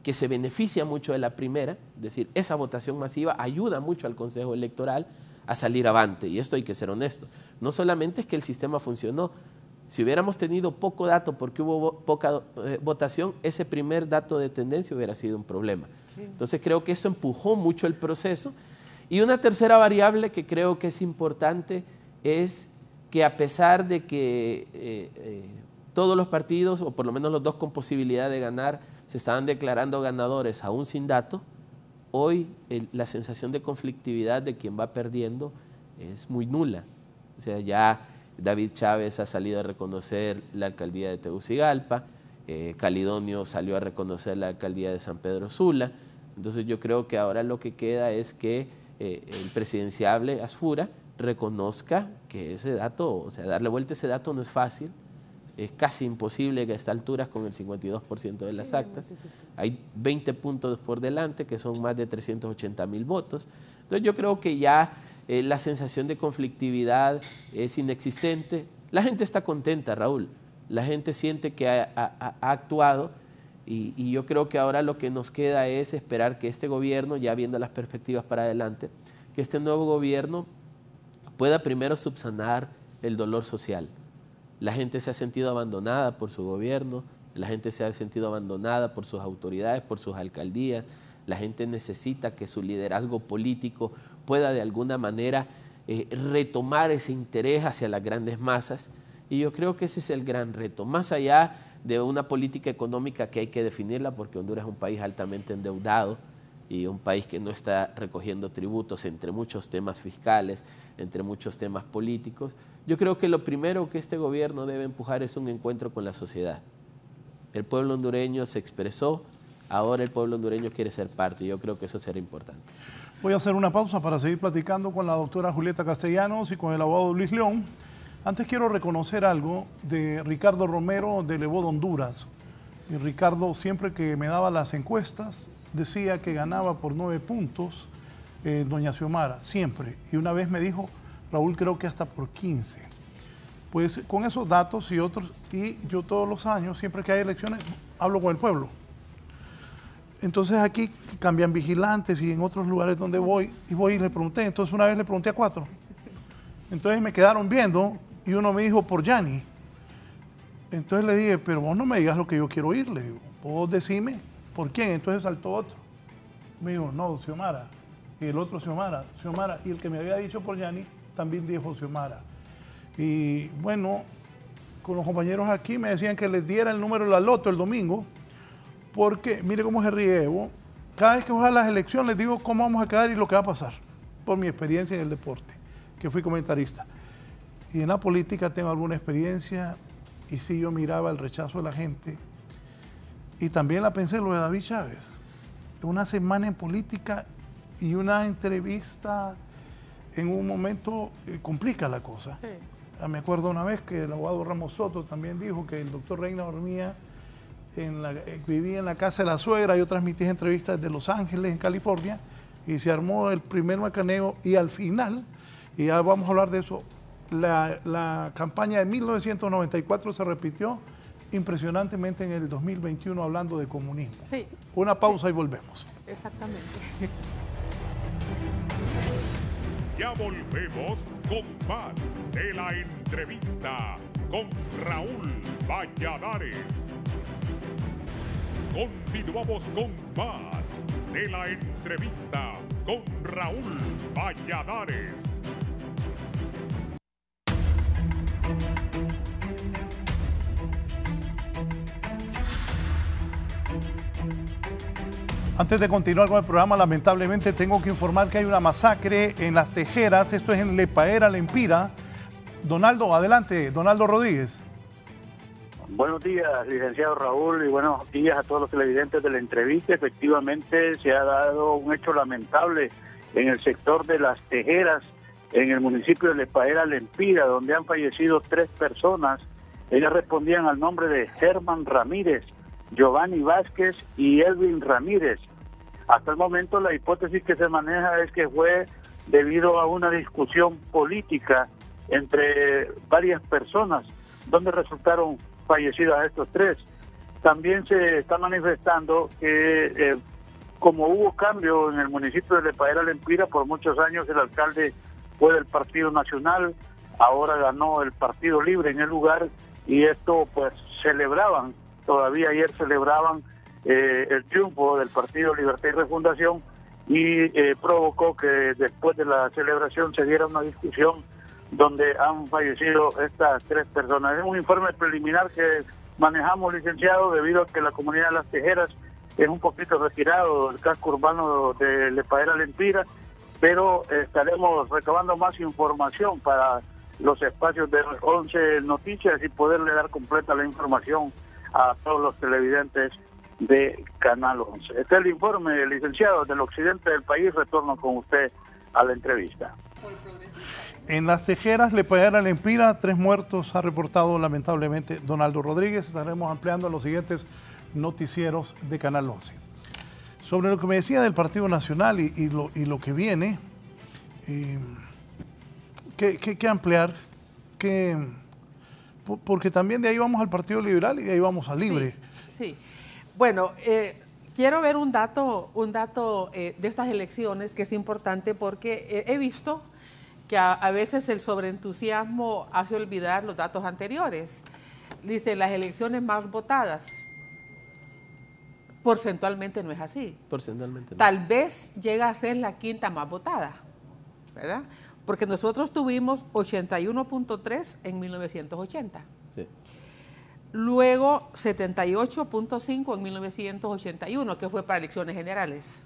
que se beneficia mucho de la primera, es decir, esa votación masiva ayuda mucho al Consejo Electoral a salir avante. Y esto hay que ser honesto. No solamente es que el sistema funcionó. Si hubiéramos tenido poco dato porque hubo poca votación, ese primer dato de tendencia hubiera sido un problema. Sí. Entonces creo que eso empujó mucho el proceso. Y una tercera variable que creo que es importante es que a pesar de que todos los partidos, o por lo menos los 2 con posibilidad de ganar, se estaban declarando ganadores aún sin dato, hoy la sensación de conflictividad de quien va perdiendo es muy nula. O sea, ya David Chávez ha salido a reconocer la alcaldía de Tegucigalpa, Calidonio salió a reconocer la alcaldía de San Pedro Sula. Entonces yo creo que ahora lo que queda es que el presidenciable Asfura reconozca que ese dato, o sea, darle vuelta a ese dato no es fácil. Es casi imposible que a esta altura, con el 52% de las actas, hay 20 puntos por delante, que son más de 380.000 votos. Entonces yo creo que ya la sensación de conflictividad es inexistente. La gente está contenta, Raúl. La gente siente que ha actuado y yo creo que ahora lo que nos queda es esperar que este gobierno, ya viendo las perspectivas para adelante, que este nuevo gobierno pueda primero subsanar el dolor social. La gente se ha sentido abandonada por su gobierno, la gente se ha sentido abandonada por sus autoridades, por sus alcaldías. La gente necesita que su liderazgo político pueda de alguna manera retomar ese interés hacia las grandes masas. Y yo creo que ese es el gran reto, más allá de una política económica que hay que definirla, porque Honduras es un país altamente endeudado y un país que no está recogiendo tributos, entre muchos temas fiscales, entre muchos temas políticos. Yo creo que lo primero que este gobierno debe empujar es un encuentro con la sociedad. El pueblo hondureño se expresó, ahora el pueblo hondureño quiere ser parte, y yo creo que eso será importante. Voy a hacer una pausa para seguir platicando con la doctora Julieta Castellanos y con el abogado Luis León. Antes quiero reconocer algo de Ricardo Romero de Levo de Honduras. Y Ricardo, siempre que me daba las encuestas, decía que ganaba por 9 puntos doña Xiomara, siempre. Y una vez me dijo, Raúl, creo que hasta por 15. Pues con esos datos y otros, y yo todos los años, siempre que hay elecciones, hablo con el pueblo. Entonces aquí cambian vigilantes y en otros lugares donde voy y le pregunté. Entonces una vez le pregunté a 4. Entonces me quedaron viendo y uno me dijo por Yanni. Entonces le dije, pero vos no me digas lo que yo quiero oír. Le digo, vos decime por quién. Entonces saltó otro. Me dijo, no, Xiomara. Y el otro Xiomara. Y el que me había dicho por Yanni también dijo Xiomara. Y bueno, con los compañeros aquí me decían que les diera el número de la loto el domingo, porque mire cómo se ríe Evo. Cada vez que voy a las elecciones les digo cómo vamos a quedar y lo que va a pasar, por mi experiencia en el deporte, que fui comentarista. Y en la política tengo alguna experiencia, y sí, yo miraba el rechazo de la gente, y también la pensé lo de David Chávez. Una semana en política y una entrevista en un momento complica la cosa. Sí. Me acuerdo una vez que el abogado Ramos Soto también dijo que el doctor Reina dormía viví en la casa de la suegra, yo transmití entrevistas desde Los Ángeles, en California, y se armó el primer macaneo, y al final, y ya vamos a hablar de eso, la campaña de 1994 se repitió impresionantemente en el 2021 hablando de comunismo. Sí. Una pausa y volvemos. Exactamente. Ya volvemos con más de la entrevista con Raúl Valladares. Continuamos con más de la entrevista con Raúl Valladares. Antes de continuar con el programa, lamentablemente tengo que informar que hay una masacre en Las Tejeras, esto es en Lepaera, Lempira. Donaldo, adelante, Donaldo Rodríguez. Buenos días, licenciado Raúl, y buenos días a todos los televidentes de la entrevista. Efectivamente, se ha dado un hecho lamentable en el sector de Las Tejeras, en el municipio de Lepaera, Lempira, donde han fallecido 3 personas. Ellas respondían al nombre de Germán Ramírez, Giovanni Vázquez y Elvin Ramírez. Hasta el momento la hipótesis que se maneja es que fue debido a una discusión política entre varias personas, donde resultaron fallecidas estos 3. También se está manifestando que como hubo cambio en el municipio de Lepaera, Lempira, por muchos años el alcalde fue del Partido Nacional, ahora ganó el Partido Libre en el lugar, y esto pues celebraban, todavía ayer celebraban el triunfo del Partido Libertad y Refundación, y provocó que después de la celebración se diera una discusión donde han fallecido estas 3 personas. Es un informe preliminar que manejamos, licenciado, debido a que la comunidad de Las Tejeras es un poquito retirado del casco urbano de Lepaera, Lempira, pero estaremos recabando más información para los espacios de 11 Noticias y poderle dar completa la información a todos los televidentes de Canal 11. Este es el informe, licenciado, del occidente del país. Retorno con usted a la entrevista. En Las Tejeras, Lepaera, Lempira, 3 muertos ha reportado lamentablemente Donaldo Rodríguez. Estaremos ampliando en los siguientes noticieros de Canal 11. Sobre lo que me decía del Partido Nacional y lo que viene, ¿qué ampliar? Porque también de ahí vamos al Partido Liberal y de ahí vamos al Libre. Sí. Bueno, quiero ver un dato de estas elecciones que es importante, porque he visto que a veces el sobreentusiasmo hace olvidar los datos anteriores. Dice, las elecciones más votadas. Porcentualmente no es así. Porcentualmente no. Tal vez llega a ser la 5ª más votada, ¿verdad? Porque nosotros tuvimos 81.3 en 1980. Sí. Luego 78.5 en 1981, que fue para elecciones generales.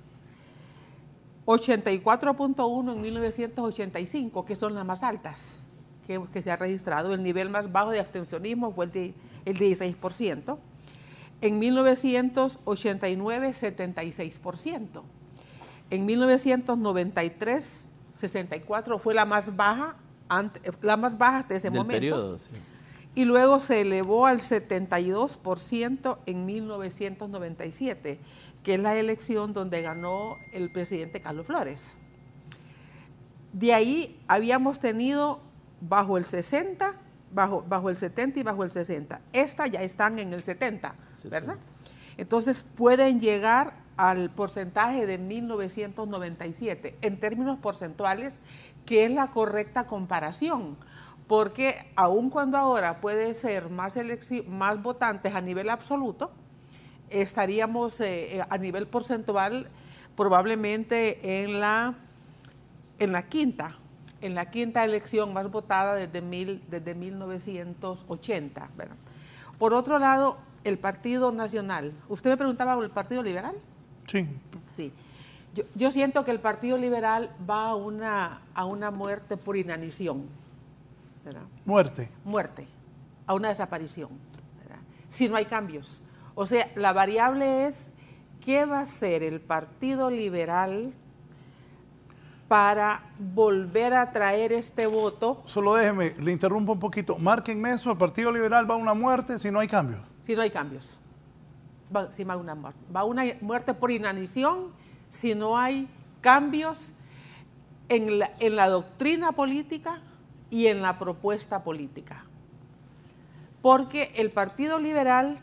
84.1 en 1985, que son las más altas que se ha registrado. El nivel más bajo de abstencionismo fue el 16%. En 1989, 76%. En 1993, 64%, fue la más baja hasta ese momento. Periodo, sí. Y luego se elevó al 72% en 1997, que es la elección donde ganó el presidente Carlos Flores. De ahí habíamos tenido bajo el 60, bajo el 70 y bajo el 60. Estas ya están en el 70, ¿verdad? Entonces pueden llegar al porcentaje de 1997 en términos porcentuales, que es la correcta comparación, porque aun cuando ahora puede ser más votantes a nivel absoluto, estaríamos a nivel porcentual probablemente en la quinta elección más votada desde 1980. ¿Verdad? Por otro lado, el Partido Nacional. ¿Usted me preguntaba por el Partido Liberal? Sí. Sí. Yo siento que el Partido Liberal va a una muerte por inanición. ¿Verdad? Muerte, a una desaparición, ¿verdad? Si no hay cambios. O sea, la variable es qué va a hacer el Partido Liberal para volver a traer este voto. Solo déjeme, le interrumpo un poquito. Márquenme eso, el Partido Liberal va a una muerte si no hay cambios. Si no hay cambios. va una muerte por inanición si no hay cambios en la doctrina política y en la propuesta política. Porque el Partido Liberal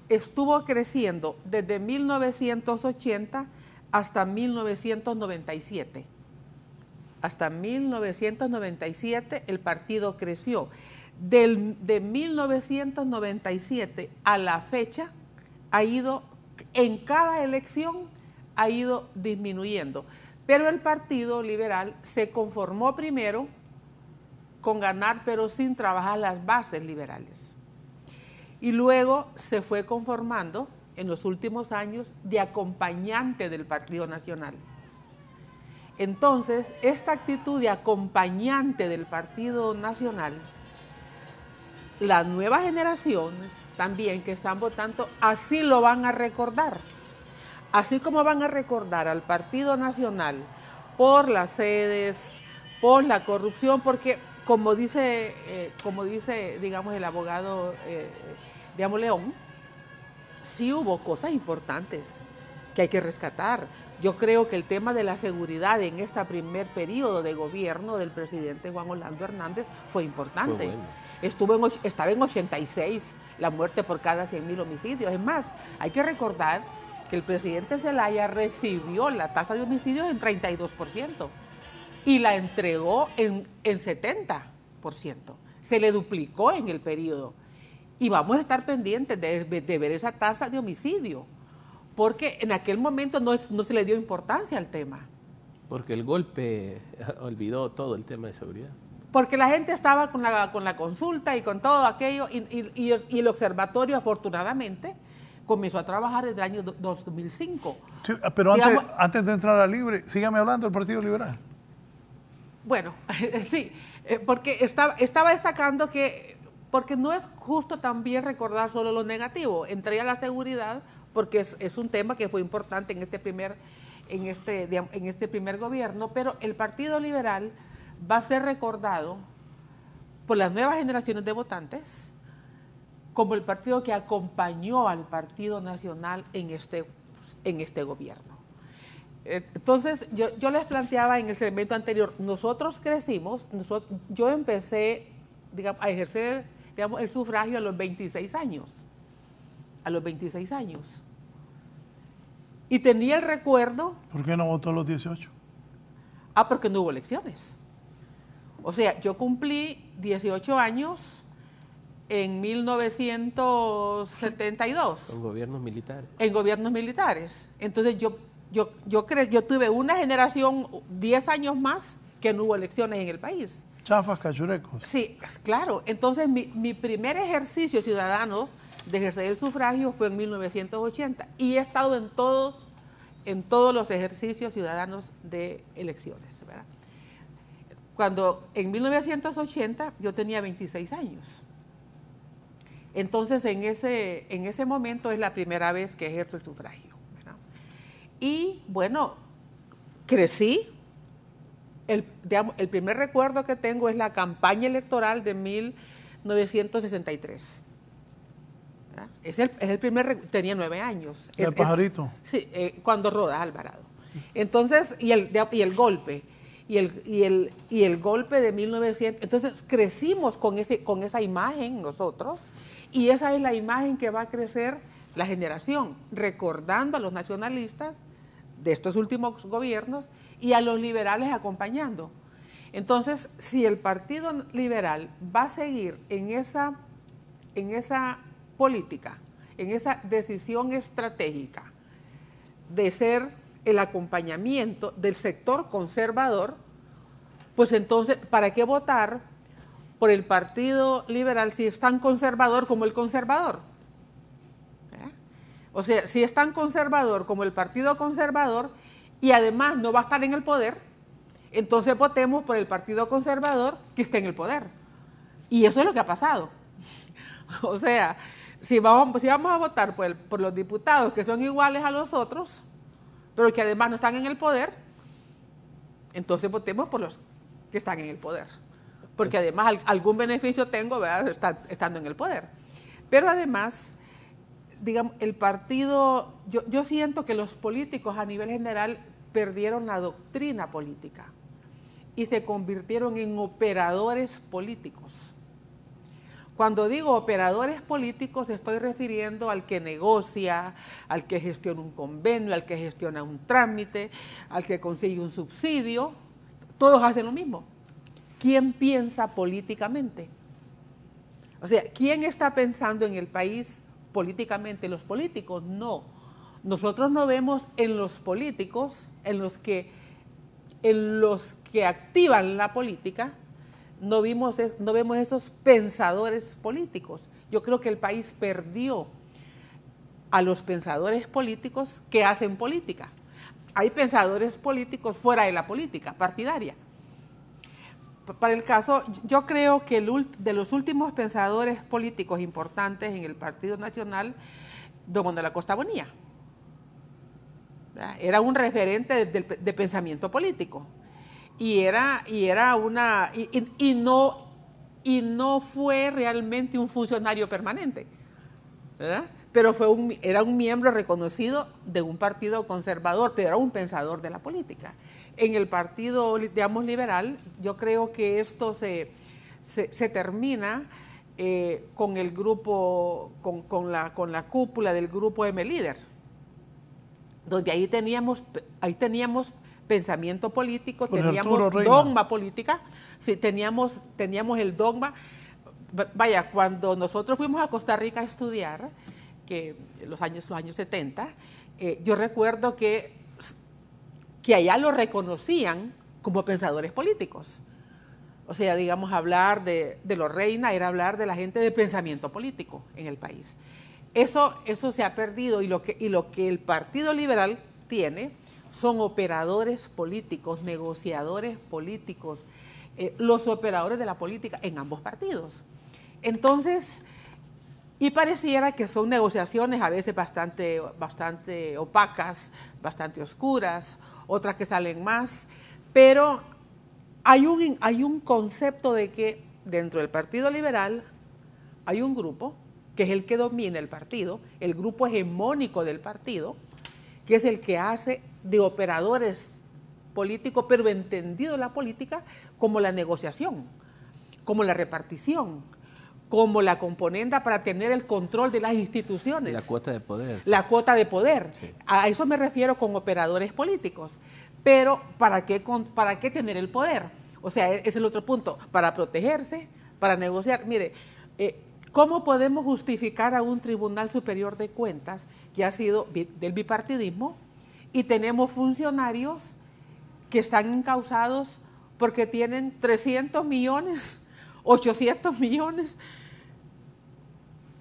estuvo creciendo desde 1980 hasta 1997. Hasta 1997 el partido creció. De 1997 a la fecha ha ido, en cada elección ha ido disminuyendo. Pero el Partido Liberal se conformó primero con ganar, pero sin trabajar las bases liberales. Y luego se fue conformando en los últimos años de acompañante del Partido Nacional. Entonces, esta actitud de acompañante del Partido Nacional, las nuevas generaciones también que están votando, así lo van a recordar. Así como van a recordar al Partido Nacional por las sedes, por la corrupción, porque como dice digamos, el abogado digamos, León, sí hubo cosas importantes que hay que rescatar. Yo creo que el tema de la seguridad en este primer periodo de gobierno del presidente Juan Orlando Hernández fue importante. Bueno. Estaba en 86 la muerte por cada 100.000 homicidios. Es más, hay que recordar que el presidente Zelaya recibió la tasa de homicidios en 32% y la entregó en 70%. Se le duplicó en el periodo. Y vamos a estar pendientes de ver esa tasa de homicidio, porque en aquel momento no se le dio importancia al tema. Porque el golpe olvidó todo el tema de seguridad. Porque la gente estaba con la consulta y con todo aquello, y el observatorio, afortunadamente, comenzó a trabajar desde el año 2005. Sí, pero antes de entrar a Libre, sígame hablando del Partido Liberal. Bueno, sí, porque estaba destacando que, porque no es justo también recordar solo lo negativo, entre la seguridad, porque es un tema que fue importante en este primer gobierno, pero el Partido Liberal va a ser recordado por las nuevas generaciones de votantes como el partido que acompañó al Partido Nacional en este gobierno. Entonces, yo les planteaba en el segmento anterior, nosotros crecimos, yo empecé, digamos, a ejercer, digamos, el sufragio a los 26 años. A los 26 años. Y tenía el recuerdo... ¿Por qué no votó a los 18? Porque no hubo elecciones. O sea, yo cumplí 18 años en 1972. En gobiernos militares. En gobiernos militares. Entonces yo tuve una generación 10 años más que no hubo elecciones en el país. Chafas, cachurecos. Sí, claro. Entonces mi primer ejercicio ciudadano de ejercer el sufragio fue en 1980 y he estado en todos los ejercicios ciudadanos de elecciones, ¿verdad? Cuando en 1980 yo tenía 26 años. Entonces en ese momento es la primera vez que ejerzo el sufragio, ¿verdad? Y bueno, crecí. El primer recuerdo que tengo es la campaña electoral de 1963. ¿Verdad? Es el primer, tenía 9 años. ¿El pajarito? Sí, cuando Rodas Alvarado. Entonces, y el golpe. Y el golpe de 1900. Entonces crecimos con esa imagen nosotros, y esa es la imagen que va a crecer la generación, recordando a los nacionalistas de estos últimos gobiernos y a los liberales acompañando. Entonces, si el Partido Liberal va a seguir en esa política, en esa decisión estratégica de ser el acompañamiento del sector conservador, pues entonces, ¿para qué votar por el Partido Liberal si es tan conservador como el conservador? O sea, si es tan conservador como el Partido Conservador y además no va a estar en el poder, entonces votemos por el Partido Conservador que esté en el poder. Y eso es lo que ha pasado. O sea, si vamos a votar por los diputados que son iguales a los otros, pero que además no están en el poder, entonces votemos por los que están en el poder. Porque además algún beneficio tengo, ¿verdad?, estando en el poder. Pero además, digamos, el partido, yo siento que los políticos a nivel general perdieron la doctrina política y se convirtieron en operadores políticos. Cuando digo operadores políticos, estoy refiriendo al que negocia, al que gestiona un convenio, al que gestiona un trámite, al que consigue un subsidio. Todos hacen lo mismo. ¿Quién piensa políticamente? O sea, ¿quién está pensando en el país políticamente? ¿Los políticos? No. Nosotros no vemos en los políticos, en los que activan la política, no vemos esos pensadores políticos. Yo creo que el país perdió a los pensadores políticos que hacen política. Hay pensadores políticos fuera de la política partidaria. Para el caso, yo creo que de los últimos pensadores políticos importantes en el Partido Nacional, don Manuel Acosta Bonilla. Era un referente de pensamiento político. Y no fue realmente un funcionario permanente, ¿verdad? Pero era un miembro reconocido de un partido conservador, pero era un pensador de la política. En el partido, digamos, liberal, yo creo que esto se termina con el grupo, con la cúpula del grupo M-Líder, donde ahí teníamos pensamiento político, teníamos dogma política, sí, teníamos el dogma. Vaya, cuando nosotros fuimos a Costa Rica a estudiar, que los años 70, yo recuerdo que allá lo reconocían como pensadores políticos. O sea, digamos, hablar de los Reina era hablar de la gente de pensamiento político en el país. Eso se ha perdido y lo que el Partido Liberal tiene son operadores políticos, negociadores políticos, los operadores de la política en ambos partidos. Entonces, y pareciera que son negociaciones a veces bastante opacas, bastante oscuras, otras que salen más, pero hay un concepto de que dentro del Partido Liberal hay un grupo que es el que domina el partido, el grupo hegemónico del partido, que es el que hace de operadores políticos, pero entendido la política como la negociación, como la repartición, como la componenda para tener el control de las instituciones. La cuota de poder. Sí. La cuota de poder. Sí. A eso me refiero con operadores políticos. Pero ¿para qué tener el poder? O sea, es el otro punto. Para protegerse, para negociar. Mire, ¿cómo podemos justificar a un Tribunal Superior de Cuentas que ha sido del bipartidismo y tenemos funcionarios que están encausados porque tienen 300 millones, 800 millones?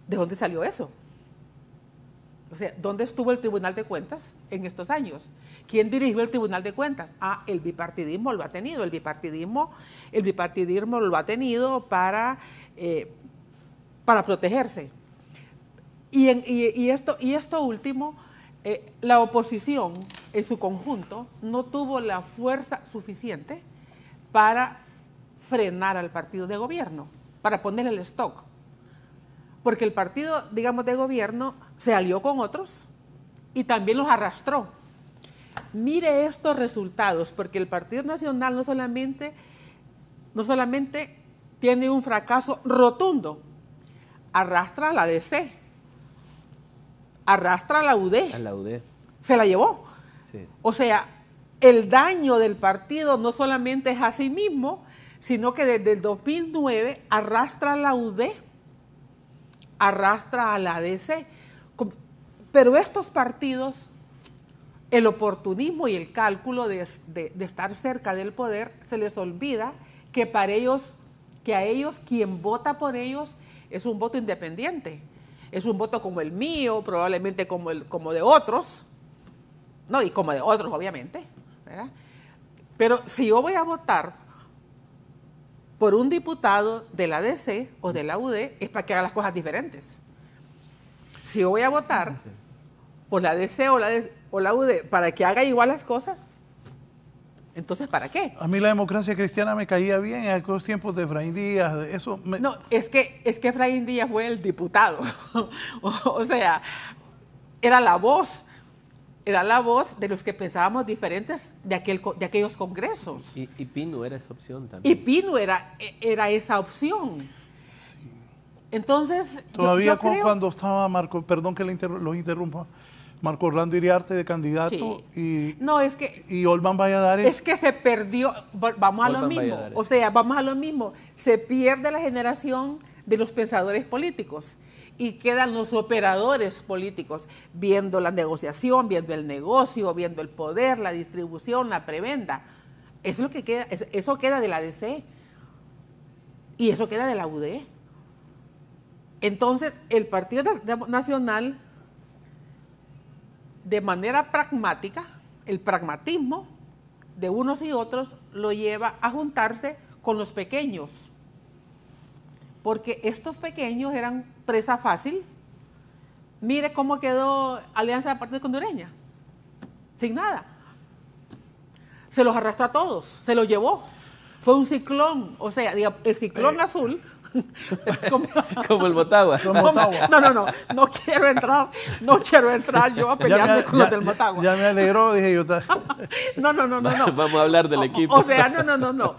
¿De dónde salió eso? O sea, ¿dónde estuvo el Tribunal de Cuentas en estos años? ¿Quién dirigió el Tribunal de Cuentas? El bipartidismo lo ha tenido. El bipartidismo lo ha tenido para protegerse. Y esto último, la oposición en su conjunto no tuvo la fuerza suficiente para frenar al partido de gobierno, para ponerle el stock. Porque el partido, digamos, de gobierno se alió con otros y también los arrastró. Mire estos resultados, porque el Partido Nacional no solamente tiene un fracaso rotundo, arrastra a la DC, arrastra a la UD. A la UD. Se la llevó. Sí. O sea, el daño del partido no solamente es a sí mismo, sino que desde el 2009 arrastra a la UD, arrastra a la DC. Pero estos partidos, el oportunismo y el cálculo de estar cerca del poder, se les olvida que a ellos, quien vota por ellos, es un voto independiente. Es un voto como el mío, probablemente como de otros, no, y como de otros, obviamente, ¿verdad? Pero si yo voy a votar por un diputado de la DC o de la UD, es para que haga las cosas diferentes. Si yo voy a votar por la DC o la UD para que haga igual las cosas, Entonces, ¿para qué? A mí la democracia cristiana me caía bien en aquellos tiempos de Efraín Díaz, eso No, es que Efraín Díaz fue el diputado. O sea, era la voz de los que pensábamos diferentes de aquellos congresos. Y Pino era esa opción también. Y Pino era esa opción. Sí. Entonces, todavía yo creo... cuando estaba Marco, perdón que lo interrumpa, Marco Orlando Iriarte de candidato, sí. y Olman Valladares. Es que se perdió, vamos a lo mismo, Valladares. O sea, vamos a lo mismo, se pierde la generación de los pensadores políticos y quedan los operadores políticos viendo la negociación, viendo el negocio, viendo el poder, la distribución, la prebenda. Eso es lo que queda, eso queda de la DC y eso queda de la UD. Entonces, el Partido Nacional, de manera pragmática, el pragmatismo de unos y otros lo lleva a juntarse con los pequeños, porque estos pequeños eran presa fácil. Mire cómo quedó Alianza de Partidos Hondureña, sin nada. Se los arrastró a todos, se los llevó. Fue un ciclón, o sea, el ciclón azul. Como el Motagua. No quiero entrar yo a pelearme con los del Motagua. Ya me alegró, dije yo. No. Vamos a hablar del equipo. O sea, no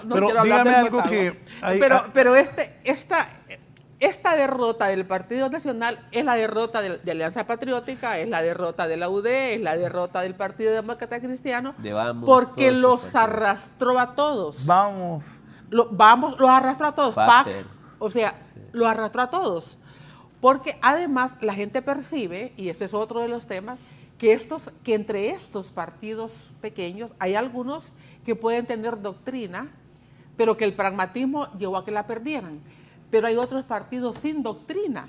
pero quiero hablar del algo Motagua. Pero esta derrota del Partido Nacional es la derrota de Alianza Patriótica, es la derrota de la UD, es la derrota del Partido Demócrata Cristiano, porque los arrastró a todos. Los arrastró a todos. Los arrastró a todos. Porque además la gente percibe, y este es otro de los temas, que entre estos partidos pequeños hay algunos que pueden tener doctrina, pero que el pragmatismo llevó a que la perdieran. Pero hay otros partidos sin doctrina,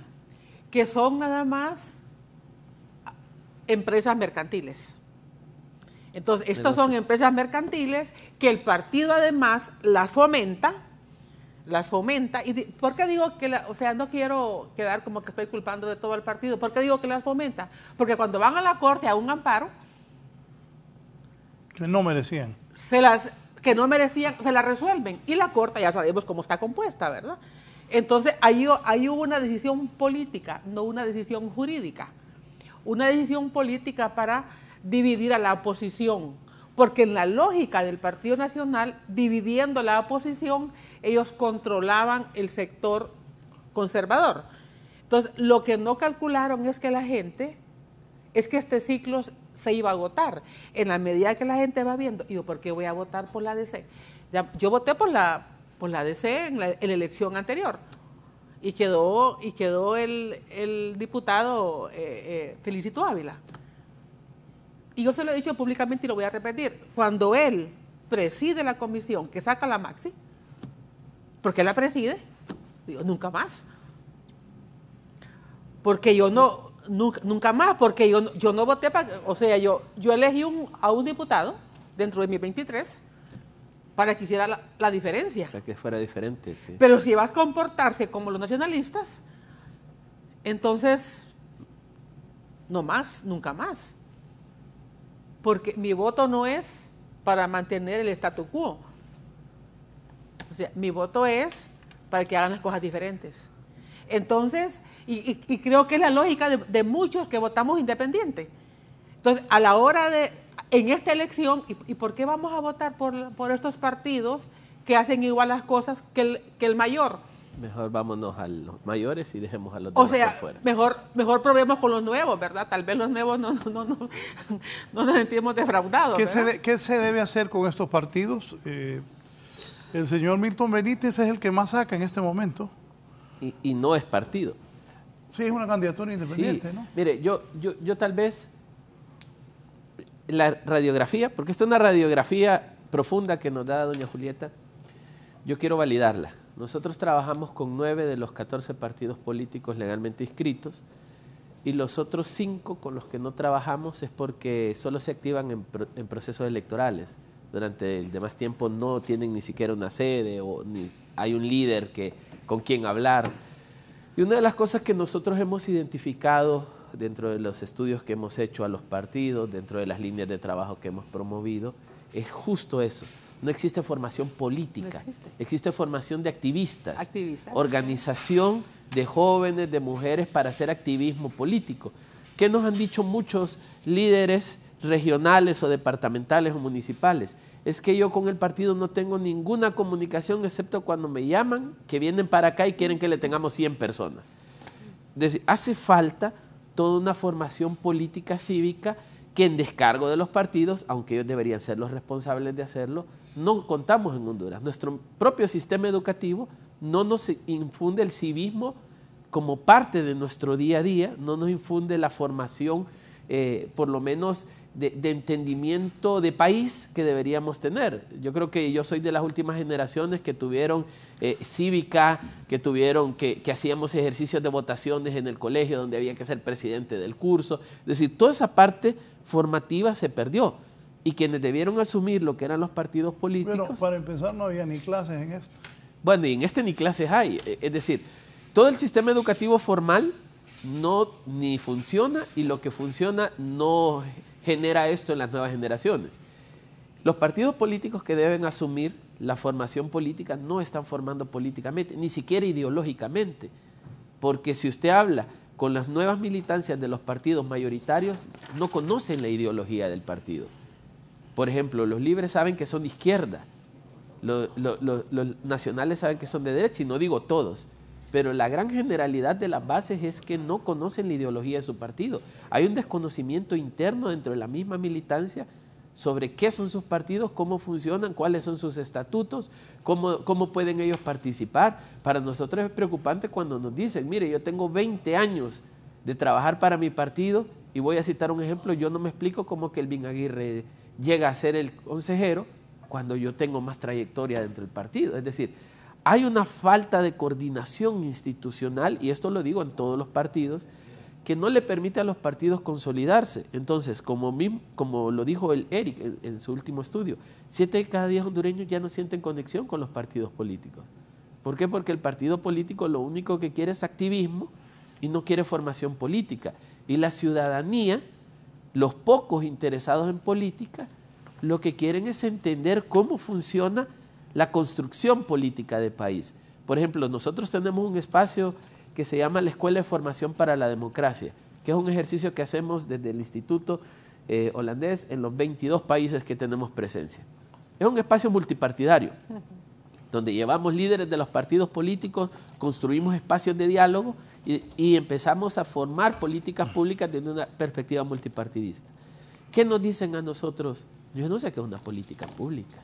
que son nada más empresas mercantiles. Entonces, estas son empresas mercantiles que el partido además las fomenta. ¿Y por qué digo que no quiero quedar como que estoy culpando de todo el partido? ¿Por qué digo que las fomenta? Porque cuando van a la corte a un amparo, que no merecían, se la resuelven. Y la corte ya sabemos cómo está compuesta, ¿verdad? Entonces, ahí hubo una decisión política, no una decisión jurídica. Una decisión política para dividir a la oposición, porque en la lógica del Partido Nacional, dividiendo la oposición, ellos controlaban el sector conservador. Entonces, lo que no calcularon es que este ciclo se iba a agotar. En la medida que la gente va viendo, digo, ¿por qué voy a votar por la DC? Yo voté por la DC en la elección anterior y quedó el diputado Felicito Ávila. Y yo se lo he dicho públicamente y lo voy a repetir. Cuando él preside la comisión que saca la Maxi, porque él la preside, digo, nunca más. Porque yo nunca más, porque yo no voté para... O sea, yo elegí a un diputado dentro de mis 23 para que hiciera la diferencia. Para que fuera diferente, sí. Pero si vas a comportarse como los nacionalistas, entonces, no más, nunca más. Porque mi voto no es para mantener el statu quo. O sea, mi voto es para que hagan las cosas diferentes. Entonces, y creo que es la lógica de muchos que votamos independiente. Entonces, a la hora en esta elección, ¿y por qué vamos a votar por estos partidos que hacen igual las cosas que el mayor? Mejor vámonos a los mayores y dejemos a los demás por fuera. Mejor probemos con los nuevos, ¿verdad? Tal vez los nuevos no nos sentimos defraudados. ¿Qué se debe hacer con estos partidos? El señor Milton Benítez es el que más saca en este momento. Y no es partido. Sí, es una candidatura independiente, sí. ¿no? Mire, yo tal vez la radiografía, porque esta es una radiografía profunda que nos da doña Julieta, yo quiero validarla. Nosotros trabajamos con 9 de los 14 partidos políticos legalmente inscritos y los otros 5 con los que no trabajamos es porque solo se activan en procesos electorales. Durante el demás tiempo no tienen ni siquiera una sede o ni hay un líder con quien hablar. Y una de las cosas que nosotros hemos identificado dentro de los estudios que hemos hecho a los partidos, dentro de las líneas de trabajo que hemos promovido, es justo eso. No existe formación política, existe formación de activistas, organización de jóvenes, de mujeres para hacer activismo político. ¿Qué nos han dicho muchos líderes regionales o departamentales o municipales? Es que yo con el partido no tengo ninguna comunicación excepto cuando me llaman, que vienen para acá y quieren que le tengamos 100 personas. Es decir, hace falta toda una formación política cívica que en descargo de los partidos, aunque ellos deberían ser los responsables de hacerlo, no contamos en Honduras. Nuestro propio sistema educativo no nos infunde el civismo como parte de nuestro día a día, no nos infunde la formación, por lo menos de entendimiento de país que deberíamos tener. Yo creo que yo soy de las últimas generaciones que tuvieron cívica, que hacíamos ejercicios de votaciones en el colegio donde había que ser presidente del curso. Es decir, toda esa parte formativa se perdió y quienes debieron asumir lo que eran los partidos políticos. Pero para empezar no había ni clases en esto. Bueno, y en este ni clases hay. Es decir, todo el sistema educativo formal ni funciona y lo que funciona no genera esto en las nuevas generaciones. Los partidos políticos que deben asumir la formación política no están formando políticamente, ni siquiera ideológicamente, porque si usted habla con las nuevas militancias de los partidos mayoritarios, no conocen la ideología del partido. Por ejemplo, los libres saben que son de izquierda, los nacionales saben que son de derecha, y no digo todos, pero la gran generalidad de las bases es que no conocen la ideología de su partido. Hay un desconocimiento interno dentro de la misma militancia sobre qué son sus partidos, cómo funcionan, cuáles son sus estatutos, cómo pueden ellos participar. Para nosotros es preocupante cuando nos dicen, mire, yo tengo 20 años de trabajar para mi partido, y voy a citar un ejemplo, yo no me explico cómo que Elvin Aguirre llega a ser el consejero cuando yo tengo más trayectoria dentro del partido. Es decir, hay una falta de coordinación institucional, y esto lo digo en todos los partidos, que no le permite a los partidos consolidarse. Entonces, como lo dijo el Eric en su último estudio, 7 de cada 10 hondureños ya no sienten conexión con los partidos políticos. ¿Por qué? Porque el partido político lo único que quiere es activismo y no quiere formación política. Y la ciudadanía, los pocos interesados en política, lo que quieren es entender cómo funciona la construcción política del país. Por ejemplo, nosotros tenemos un espacio que se llama la Escuela de Formación para la Democracia, que es un ejercicio que hacemos desde el Instituto Holandés en los 22 países que tenemos presencia. Es un espacio multipartidario, donde llevamos líderes de los partidos políticos, construimos espacios de diálogo y empezamos a formar políticas públicas desde una perspectiva multipartidista. ¿Qué nos dicen a nosotros? Yo no sé qué es una política pública.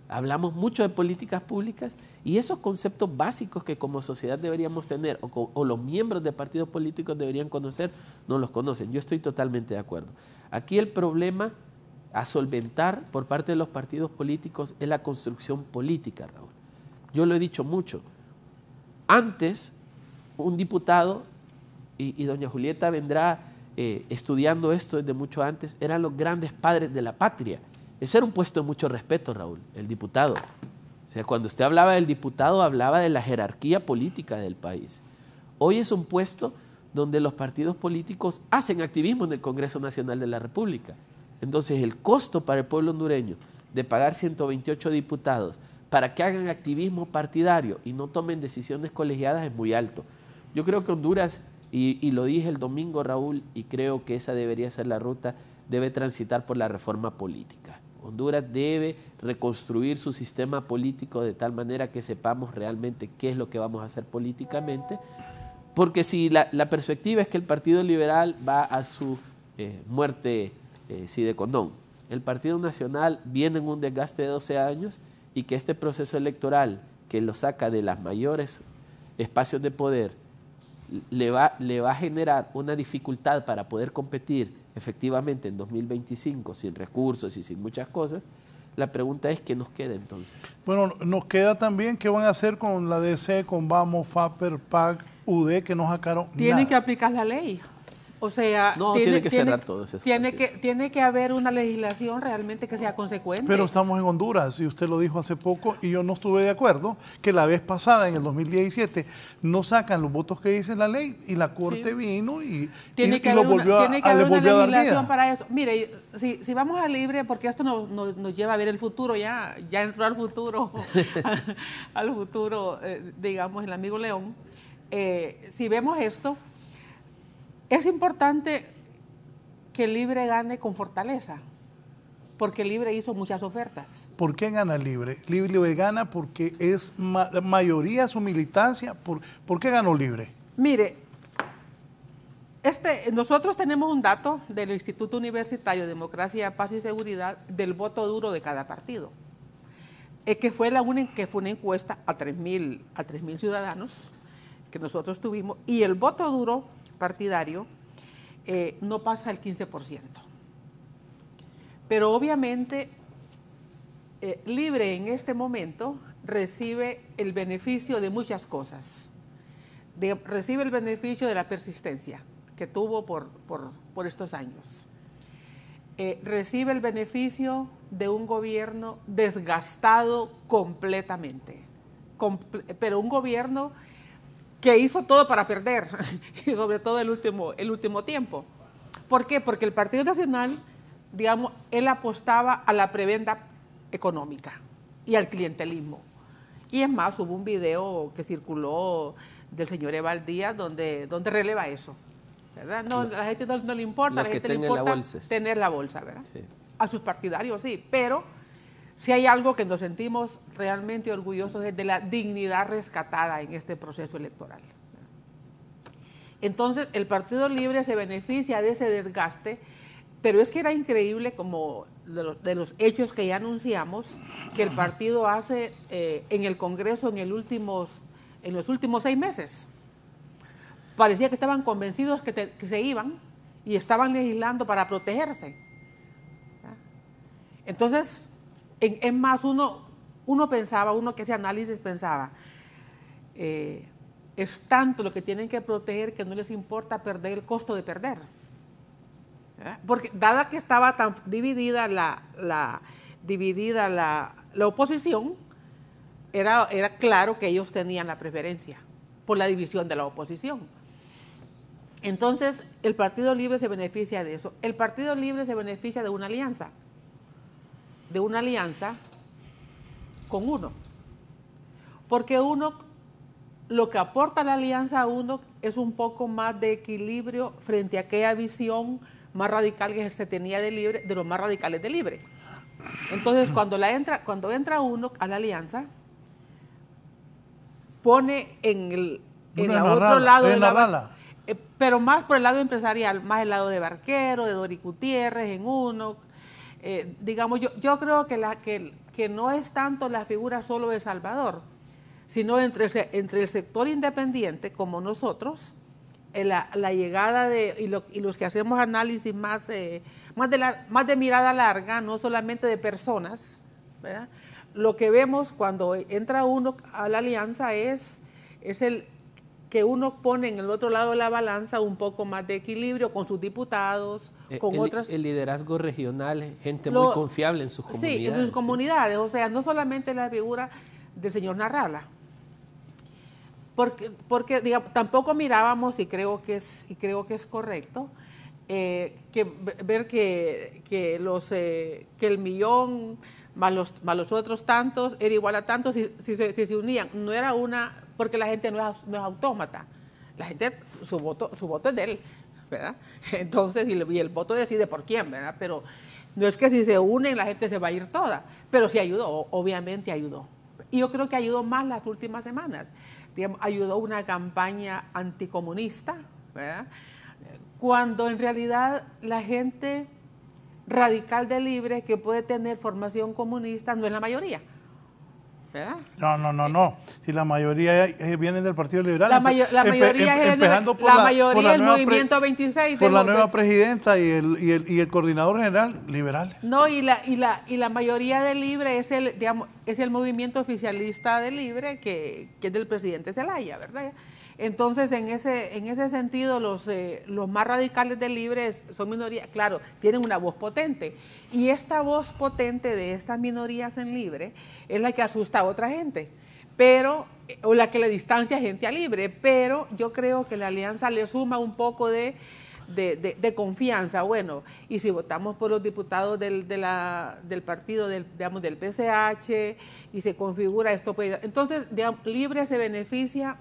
Hablamos mucho de políticas públicas y esos conceptos básicos que como sociedad deberíamos tener o los miembros de partidos políticos deberían conocer, no los conocen. Yo estoy totalmente de acuerdo. Aquí el problema a solventar por parte de los partidos políticos es la construcción política, Raúl. Yo lo he dicho mucho. Antes, un diputado, y doña Julieta vendrá estudiando esto desde mucho antes, eran los grandes padres de la patria. Ese era un puesto de mucho respeto, Raúl, el diputado. O sea, cuando usted hablaba del diputado, hablaba de la jerarquía política del país. Hoy es un puesto donde los partidos políticos hacen activismo en el Congreso Nacional de la República. Entonces, el costo para el pueblo hondureño de pagar 128 diputados para que hagan activismo partidario y no tomen decisiones colegiadas es muy alto. Yo creo que Honduras, y lo dije el domingo, Raúl, y creo que esa debería ser la ruta, debe transitar por la reforma política. Honduras debe reconstruir su sistema político de tal manera que sepamos realmente qué es lo que vamos a hacer políticamente, porque si la perspectiva es que el Partido Liberal va a su muerte sine qua non, el Partido Nacional viene en un desgaste de 12 años y que este proceso electoral que lo saca de los mayores espacios de poder le va a generar una dificultad para poder competir efectivamente en 2025 sin recursos y sin muchas cosas. La pregunta es ¿qué nos queda entonces? Bueno, nos queda también qué van a hacer con la DC, con Vamos, FAPER, PAC, UD, que no sacaron Tienen nada. que aplicar la ley. O sea, No, tiene que cerrar todos esos partidos. Tiene que haber una legislación realmente que sea consecuente. Pero estamos en Honduras y usted lo dijo hace poco y yo no estuve de acuerdo que la vez pasada, en el 2017, no sacan los votos que dice la ley y la Corte vino y lo volvió a dar vida. Tiene que haber una legislación para eso. Mire, si vamos a libre, porque esto nos lleva a ver el futuro, ya entró al futuro, al futuro, digamos, el amigo León. Si vemos esto, es importante que Libre gane con fortaleza, porque Libre hizo muchas ofertas. ¿Por qué gana Libre? Libre gana porque es mayoría su militancia. ¿Por qué ganó Libre? Mire, nosotros tenemos un dato del Instituto Universitario de Democracia, Paz y Seguridad del voto duro de cada partido, que fue una encuesta a 3.000 ciudadanos que nosotros tuvimos, y el voto duro partidario no pasa el 15%. Pero obviamente Libre en este momento recibe el beneficio de muchas cosas. Recibe el beneficio de la persistencia que tuvo por estos años. Recibe el beneficio de un gobierno desgastado completamente, pero un gobierno que hizo todo para perder, y sobre todo el último tiempo. ¿Por qué? Porque el Partido Nacional, digamos, él apostaba a la prebenda económica y al clientelismo. Y es más, hubo un video que circuló del señor Eval Díaz donde releva eso, ¿verdad? No, a la gente no le importa, a la gente le importa tener la bolsa, ¿verdad? Sí. A sus partidarios sí, pero si hay algo que nos sentimos realmente orgullosos es de la dignidad rescatada en este proceso electoral. Entonces, el Partido Libre se beneficia de ese desgaste, pero es que era increíble, como de los hechos que ya anunciamos, que el partido hace en el Congreso en los últimos 6 meses. Parecía que estaban convencidos que se iban y estaban legislando para protegerse. Entonces, es más, uno que hacía análisis pensaba, es tanto lo que tienen que proteger que no les importa perder el costo de perder. Porque dada que estaba tan dividida la oposición, era claro que ellos tenían la preferencia por la división de la oposición. Entonces, el Partido Libre se beneficia de eso. El Partido Libre se beneficia de una alianza con UNOC, porque UNOC, lo que aporta la alianza a UNOC es un poco más de equilibrio frente a aquella visión más radical que se tenía de Libre, de los más radicales de Libre. Entonces, cuando entra UNOC a la alianza, pone en el otro lado de la bala, pero más por el lado empresarial, más el lado de Barquero, de Dori Gutiérrez, en UNOC. Digamos, yo creo que no es tanto la figura solo de Salvador, sino entre el sector independiente como nosotros, la llegada y los que hacemos análisis más de mirada larga, no solamente de personas, ¿verdad? Lo que vemos cuando entra uno a la alianza es el que uno pone en el otro lado de la balanza un poco más de equilibrio con sus diputados, con otras... El liderazgo regional, gente muy confiable en sus comunidades. Sí, en sus comunidades, o sea, no solamente la figura del señor Narrala. Porque digamos, tampoco mirábamos, y creo que es correcto, ver que el millón más los otros tantos era igual a tantos si se unían. No era porque la gente no es autómata. La gente, su voto es de él, ¿verdad? Entonces, y el voto decide por quién, ¿verdad? Pero no es que si se unen la gente se va a ir toda, pero sí ayudó, obviamente ayudó. Y yo creo que ayudó más las últimas semanas. Digamos, ayudó una campaña anticomunista, ¿verdad? Cuando en realidad la gente radical de Libre que puede tener formación comunista no es la mayoría, ¿verdad? No. Si la mayoría viene del Partido Liberal. La mayoría es el Movimiento 26. Por la nueva presidenta y el coordinador general, liberales. No, y la mayoría de Libre es el movimiento oficialista de Libre que es del presidente Zelaya, ¿verdad? Entonces, en ese sentido, los más radicales del Libre son minorías, claro, tienen una voz potente. Y esta voz potente de estas minorías en Libre es la que asusta a otra gente, o la que le distancia a gente a Libre. Pero yo creo que la alianza le suma un poco de confianza. Bueno, y si votamos por los diputados del partido, digamos, del PCH, y se configura esto, pues, entonces, digamos, Libre se beneficia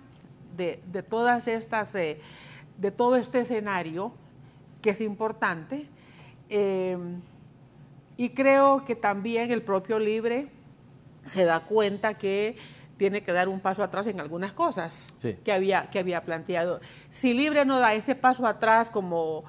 de todas estas, de todo este escenario, que es importante, y creo que también el propio Libre se da cuenta que tiene que dar un paso atrás en algunas cosas que había planteado. Si Libre no da ese paso atrás, como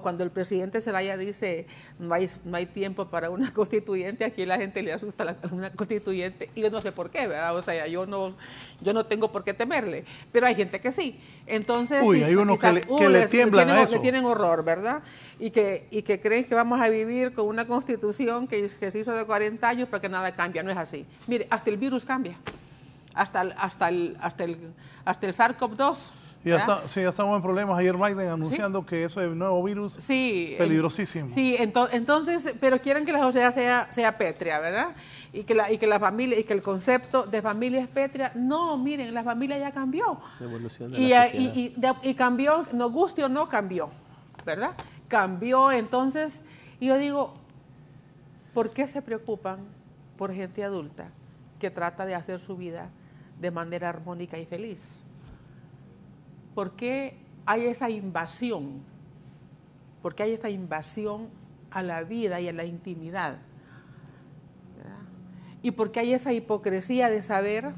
cuando el presidente Zelaya dice no hay tiempo para una constituyente, aquí la gente le asusta una constituyente, y yo no sé por qué, ¿verdad? O sea, yo no tengo por qué temerle, pero hay gente que sí. Entonces, hay unos que le tiemblan a eso. Le tienen horror, ¿verdad? Y que creen que vamos a vivir con una constitución que se hizo de 40 años, pero que nada cambia. No es así. Mire, hasta el virus cambia. Hasta el SARS-CoV-2. Ya estamos en problemas. Ayer Biden anunciando que eso es el nuevo virus, peligrosísimo. Sí, entonces, pero quieren que la sociedad sea pétrea, ¿verdad? Y que la familia, y que el concepto de familia es pétrea. No, miren, la familia ya cambió. Y cambió, nos guste o no, cambió, ¿verdad? Cambió. Entonces, y yo digo, ¿por qué se preocupan por gente adulta que trata de hacer su vida de manera armónica y feliz? ¿Por qué hay esa invasión? ¿Por qué hay esa invasión a la vida y a la intimidad? ¿Verdad? ¿Y por qué hay esa hipocresía de saber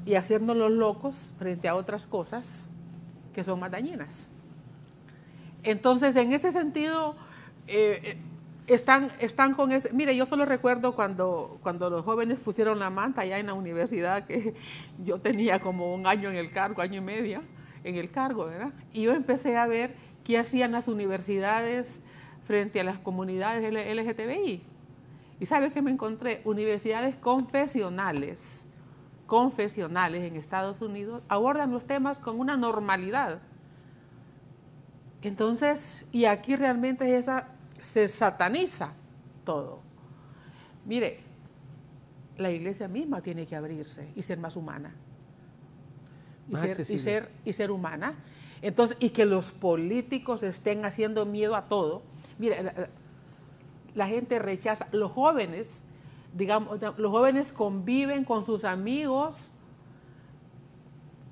y hacernos los locos frente a otras cosas que son más dañinas? Entonces, en ese sentido, están con ese. Mire, yo solo recuerdo cuando los jóvenes pusieron la manta allá en la universidad, que yo tenía como un año en el cargo, año y medio en el cargo, ¿verdad? Y yo empecé a ver qué hacían las universidades frente a las comunidades LGTBI. ¿Y sabe qué me encontré? Universidades confesionales en Estados Unidos abordan los temas con una normalidad. Entonces, y aquí realmente se sataniza todo. Mire, la iglesia misma tiene que abrirse y ser más humana. Y ser humana. Entonces, y que los políticos estén haciendo miedo a todo. Mire, la gente rechaza, los jóvenes conviven con sus amigos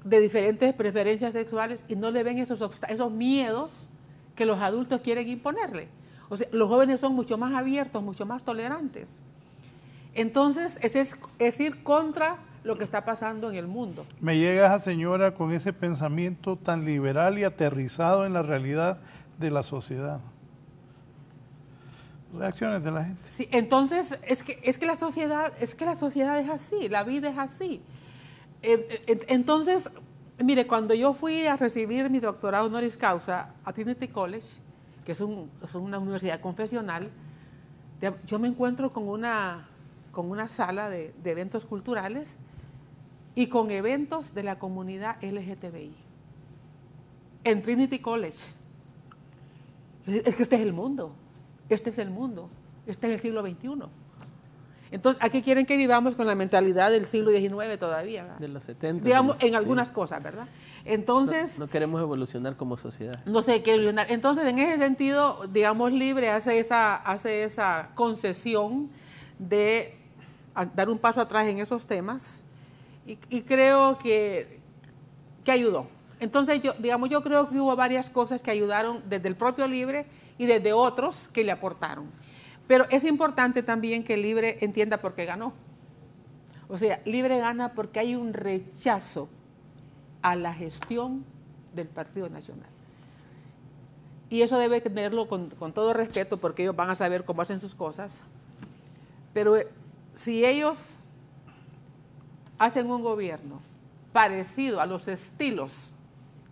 de diferentes preferencias sexuales y no le ven esos miedos que los adultos quieren imponerle. O sea, los jóvenes son mucho más abiertos, mucho más tolerantes. Entonces, es ir contra lo que está pasando en el mundo. Me llega esa señora con ese pensamiento tan liberal y aterrizado en la realidad de la sociedad. Reacciones de la gente. Sí, entonces es que la sociedad es así, la vida es así. Entonces, mire, cuando yo fui a recibir mi doctorado honoris causa a Trinity College, que es una universidad confesional, yo me encuentro con una sala de eventos culturales y con eventos de la comunidad LGTBI en Trinity College. Es que este es el mundo, este es el siglo XXI. Entonces, aquí quieren que vivamos con la mentalidad del siglo XIX todavía, ¿verdad? De los 70. Digamos, en algunas cosas, ¿verdad? Entonces... No queremos evolucionar como sociedad. No sé qué evolucionar. Entonces, en ese sentido, digamos, Libre hace esa concesión de dar un paso atrás en esos temas y creo que ayudó. Entonces, yo creo que hubo varias cosas que ayudaron desde el propio Libre y desde otros que le aportaron. Pero es importante también que Libre entienda por qué ganó. O sea, Libre gana porque hay un rechazo a la gestión del Partido Nacional. Y eso debe tenerlo con todo respeto, porque ellos van a saber cómo hacen sus cosas. Pero si ellos hacen un gobierno parecido a los estilos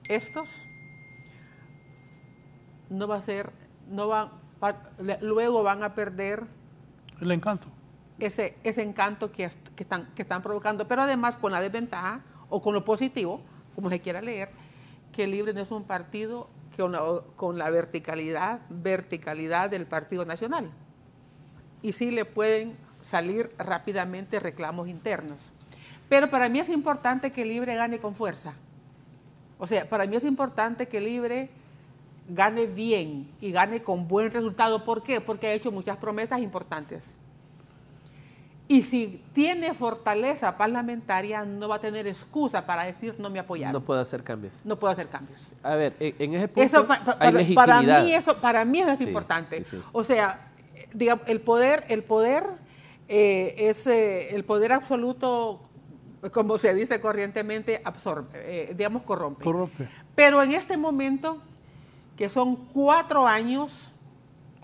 estos, luego van a perder el encanto. Ese encanto que están provocando, pero además con la desventaja o con lo positivo como se quiera leer, que Libre no es un partido con la verticalidad del Partido Nacional. Y sí le pueden salir rápidamente reclamos internos. Pero para mí es importante que Libre gane con fuerza. O sea, para mí es importante que Libre gane bien y gane con buen resultado. ¿Por qué? Porque ha hecho muchas promesas importantes. Y si tiene fortaleza parlamentaria, no va a tener excusa para decir no me apoyaron. No puede hacer cambios. No puede hacer cambios. A ver, en ese punto Eso, hay legitimidad. Para mí eso es importante. O sea, digamos, el poder es el poder absoluto, como se dice corrientemente, corrompe. Pero en este momento, que son 4 años,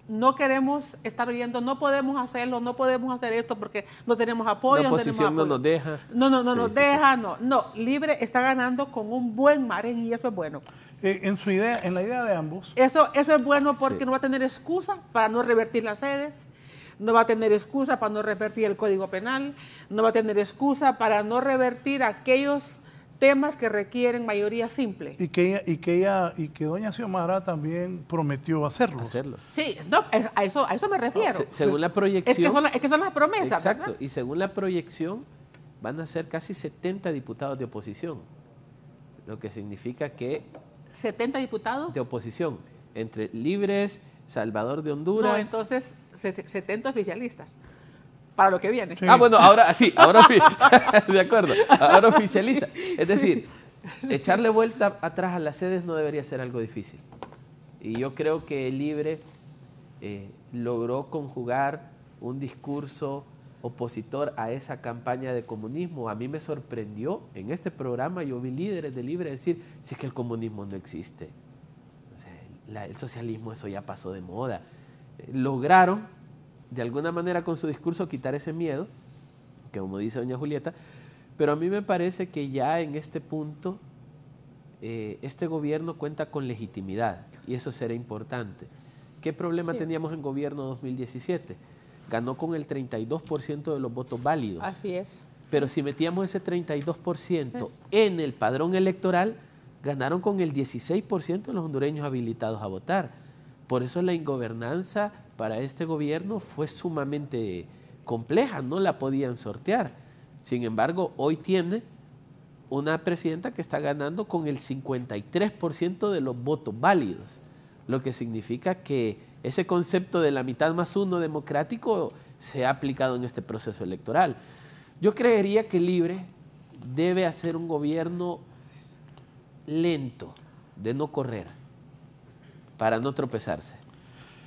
no queremos estar oyendo, no podemos hacerlo, no podemos hacer esto porque no tenemos apoyo. La oposición no nos deja. No nos deja. No, Libre está ganando con un buen margen y eso es bueno. En la idea de ambos. Eso es bueno porque no va a tener excusa para no revertir las sedes, no va a tener excusa para no revertir el Código Penal, no va a tener excusa para no revertir aquellos temas que requieren mayoría simple. Y que doña Xiomara también prometió hacerlo. Sí, a eso me refiero. Según la proyección. Es que son las promesas, exacto, ¿verdad? Y según la proyección van a ser casi 70 diputados de oposición, lo que significa que 70 diputados de oposición, entre Libres, Salvador de Honduras. No, entonces 70 oficialistas. Para lo que viene. Sí. Bueno, ahora sí, de acuerdo, ahora oficialista. Es decir, echarle vuelta atrás a las sedes no debería ser algo difícil. Y yo creo que Libre logró conjugar un discurso opositor a esa campaña de comunismo. A mí me sorprendió, en este programa yo vi líderes de Libre decir, si es que el comunismo no existe. O sea, el socialismo, eso ya pasó de moda. Lograron de alguna manera con su discurso quitar ese miedo, que como dice doña Julieta, pero a mí me parece que ya en este punto este gobierno cuenta con legitimidad y eso será importante. ¿Qué problema teníamos en gobierno 2017? Ganó con el 32% de los votos válidos. Así es. Pero si metíamos ese 32% en el padrón electoral, ganaron con el 16% de los hondureños habilitados a votar. Por eso la ingobernanza para este gobierno fue sumamente compleja, no la podían sortear. Sin embargo, hoy tiene una presidenta que está ganando con el 53% de los votos válidos, lo que significa que ese concepto de la mitad más uno democrático se ha aplicado en este proceso electoral. Yo creería que Libre debe hacer un gobierno lento, de no correr, para no tropezarse.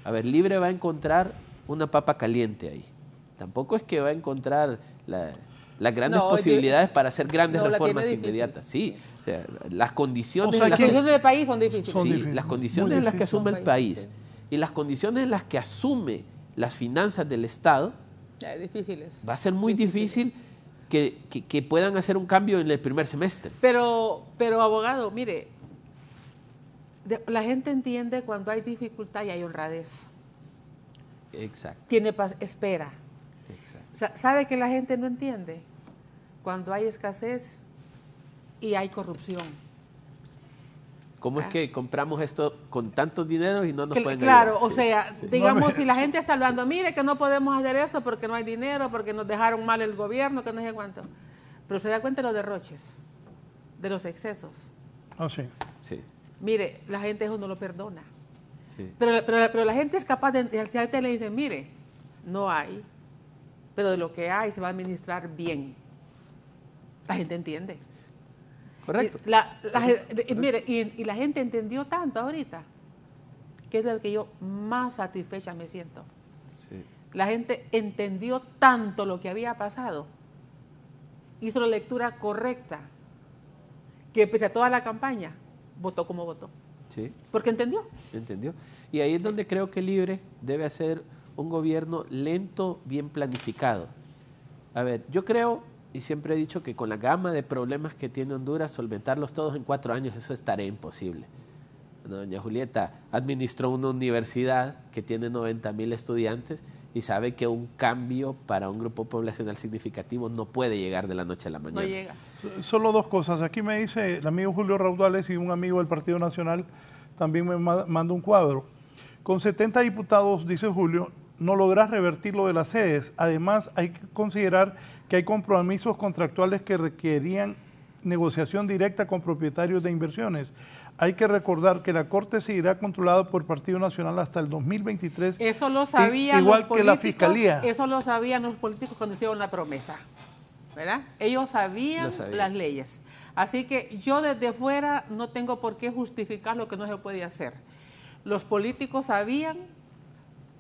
A ver, Libre va a encontrar una papa caliente ahí. Tampoco es que va a encontrar las grandes posibilidades para hacer grandes reformas inmediatas. Sí, o sea, las condiciones... las condiciones del país son difíciles. Sí, las condiciones en las que asume el país y las condiciones en las que asume las finanzas del Estado, difíciles. Va a ser muy difícil que puedan hacer un cambio en el primer semestre. Pero abogado, mire, la gente entiende cuando hay dificultad y hay honradez. Exacto. Tiene paz, espera. Exacto. ¿Sabe que la gente no entiende? Cuando hay escasez y hay corrupción. ¿Cómo es que compramos esto con tantos dineros y no nos pueden Claro, ayudar? o sea, digamos, si la gente está hablando, mire que no podemos hacer esto porque no hay dinero, porque nos dejaron mal el gobierno, que no sé cuánto. Pero se da cuenta de los derroches, de los excesos. Sí. Mire, la gente eso no lo perdona. Sí. Pero la gente es capaz de, si a usted le dicen, mire, no hay, pero de lo que hay se va a administrar bien. La gente entiende. Correcto. Mire, y la gente entendió tanto ahorita, que es del que yo más satisfecha me siento. Sí. La gente entendió tanto lo que había pasado, hizo la lectura correcta, que pese a toda la campaña, votó como votó. Sí. Porque entendió. Entendió. Y ahí es donde creo que Libre debe hacer un gobierno lento, bien planificado. A ver, yo creo, y siempre he dicho que con la gama de problemas que tiene Honduras, solventarlos todos en 4 años, eso es tarea imposible. Doña Julieta administró una universidad que tiene 90,000 estudiantes y sabe que un cambio para un grupo poblacional significativo no puede llegar de la noche a la mañana. No llega. Solo dos cosas. Aquí me dice el amigo Julio Raudales y un amigo del Partido Nacional también me manda un cuadro. Con 70 diputados, dice Julio, no lográs revertir lo de las sedes. Además, hay que considerar que hay compromisos contractuales que requerían negociación directa con propietarios de inversiones. Hay que recordar que la Corte seguirá controlada por el Partido Nacional hasta el 2023. Eso lo sabían igual los que la políticos, Fiscalía. Eso lo sabían los políticos cuando hicieron la promesa, ¿verdad? Ellos sabían las leyes. Así que yo desde fuera no tengo por qué justificar lo que no se puede hacer. Los políticos sabían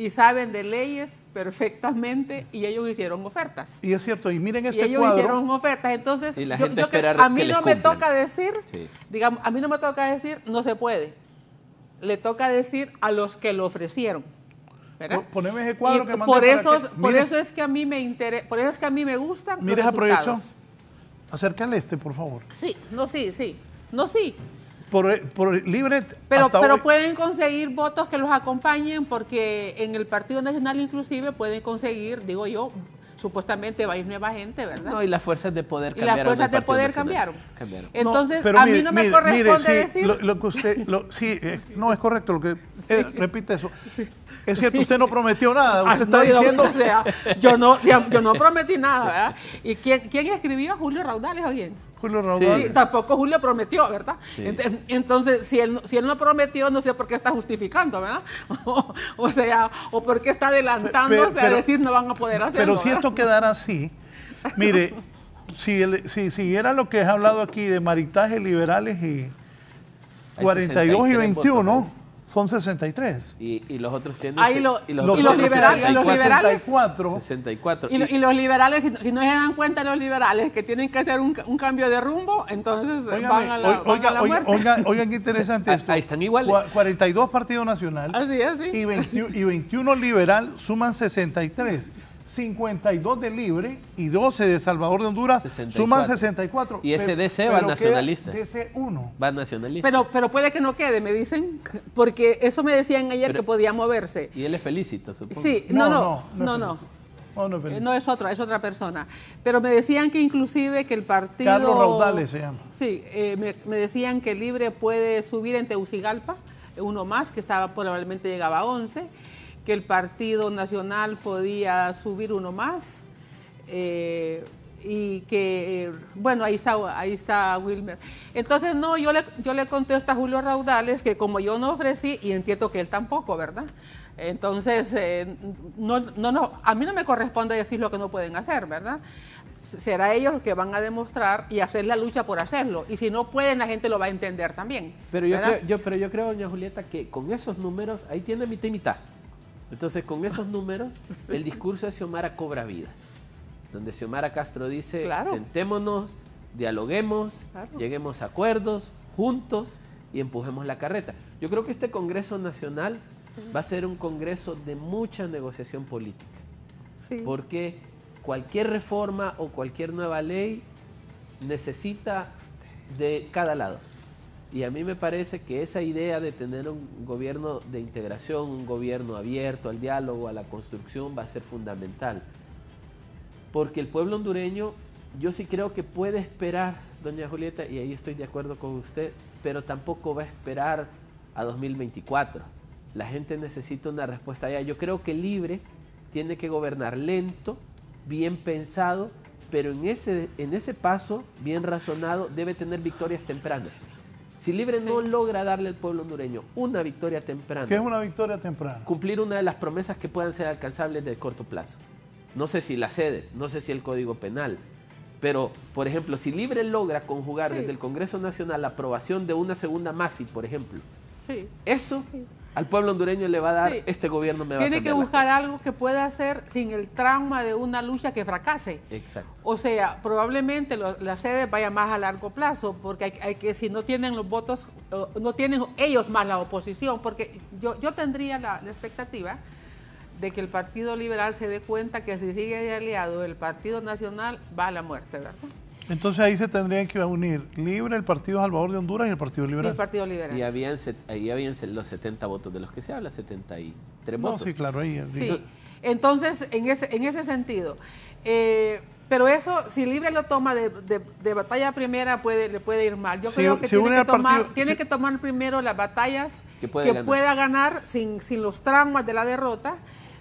y saben de leyes perfectamente y ellos hicieron ofertas. Y es cierto, y miren este y ellos cuadro. hicieron ofertas, entonces Y la yo gente que espera a mí que no les me cumplan. toca decir, Sí. digamos, a mí no me toca decir no se puede. Le toca decir a los que lo ofrecieron, ¿verdad? Poneme ese cuadro Y que mandé por para eso, que- por mire. eso es que a mí me interesa, por eso es que a mí me gustan Mire los esa proyección. resultados. Acércale por favor. Sí, no, sí. Por libre Pero hasta hoy. pueden conseguir votos que los acompañen porque en el Partido Nacional inclusive pueden conseguir, digo yo, supuestamente va a ir nueva gente, ¿verdad? No, y las fuerzas de poder Y cambiaron. las fuerzas del de Partido poder Nacional. cambiaron. Entonces, pero a mire, mí no me mire, corresponde mire, sí, decir... lo que usted, no es correcto, lo que repite eso. Es cierto, usted no prometió nada, usted está No, diciendo... o sea, yo no prometí nada, ¿verdad? ¿Y quién escribió? ¿Julio Raudales o quién? Julio Raudales. Sí, tampoco Julio prometió, ¿verdad? Sí. Entonces, si él no prometió, no sé por qué está justificando, ¿verdad? O sea, o por qué está adelantándose a decir no van a poder hacerlo. Pero si ¿verdad? esto quedara así, mire, si era lo que has hablado aquí de maritaje liberales y Hay 42 y 63 21, votos, son 63. Y los otros tienen... Ahí y los otros liberales- 64. los liberales- 64. 64. Y los liberales, si no se dan cuenta los liberales que tienen que hacer un cambio de rumbo, entonces van a la muerte. Oigan qué interesante esto. Ahí están iguales. 42 Partido Nacional Así es, sí. y 21 liberal suman 63. 52 de Libre y 12 de Salvador de Honduras 64. suman 64. Y ese Pero- DC va pero queda nacionalista. DC 1. Va nacionalista. Pero puede que no quede, me dicen, porque eso me decían ayer que podía moverse. Y él es felicito, supongo. Sí, No, no. No es feliz. No es otra persona. Pero me decían que inclusive que el partido... Carlos Raudales se llama. Sí, me decían que Libre puede subir en Tegucigalpa, uno más, que probablemente llegaba a 11, que el Partido Nacional podía subir uno más, y que, bueno, ahí está Wilmer. Entonces, no, yo le contesto a Julio Raudales que como yo no ofrecí, y entiendo que él tampoco, ¿verdad? Entonces, a mí no me corresponde decir lo que no pueden hacer, ¿verdad? Será ellos los que van a demostrar y hacer la lucha por hacerlo. Y si no pueden, la gente lo va a entender también. Pero yo ¿verdad? creo, doña Julieta, que con esos números, ahí tiene mitad y mitad. Entonces, con esos números, el discurso de Xiomara cobra vida. Donde Xiomara Castro dice, Claro. sentémonos, dialoguemos, Claro. lleguemos a acuerdos, juntos, y empujemos la carreta. Yo creo que este Congreso Nacional va a ser un congreso de mucha negociación política. Sí. Porque cualquier reforma o cualquier nueva ley necesita de cada lado. Y a mí me parece que esa idea de tener un gobierno de integración, un gobierno abierto al diálogo, a la construcción, va a ser fundamental. Porque el pueblo hondureño, yo sí creo que puede esperar, doña Julieta, y ahí estoy de acuerdo con usted, pero tampoco va a esperar a 2024. La gente necesita una respuesta ya. Yo creo que Libre tiene que gobernar lento, bien pensado, pero en ese paso, bien razonado, debe tener victorias tempranas. Si Libre no logra darle al pueblo hondureño una victoria temprana, ¿Qué es una victoria temprana? cumplir una de las promesas que puedan ser alcanzables de corto plazo. No sé si las sedes, no sé si el Código Penal, pero, por ejemplo, si Libre logra conjugar desde el Congreso Nacional la aprobación de una segunda MASI, por ejemplo, Sí. eso al pueblo hondureño le va a dar, Sí. este gobierno me va a Tiene cambiar que las buscar cosas. algo que pueda hacer sin el trauma de una lucha que fracase. Exacto. O sea, probablemente la sede vaya más a largo plazo, porque hay que, si no tienen los votos, no tienen ellos más la oposición, porque yo tendría la expectativa de que el Partido Liberal se dé cuenta que si sigue de aliado el Partido Nacional va a la muerte, ¿verdad? Entonces ahí se tendrían que unir Libre, el Partido Salvador de Honduras y el Partido Y Liberal. el Partido Liberal. Y ahí habían los 70 votos de los que se habla, 73 No, votos. sí, claro, ahí. Sí. Entonces, en ese sentido. Pero eso, si Libre lo toma de batalla primera, le puede ir mal. Yo creo que tiene que tomar primero las batallas que pueda ganar sin los traumas de la derrota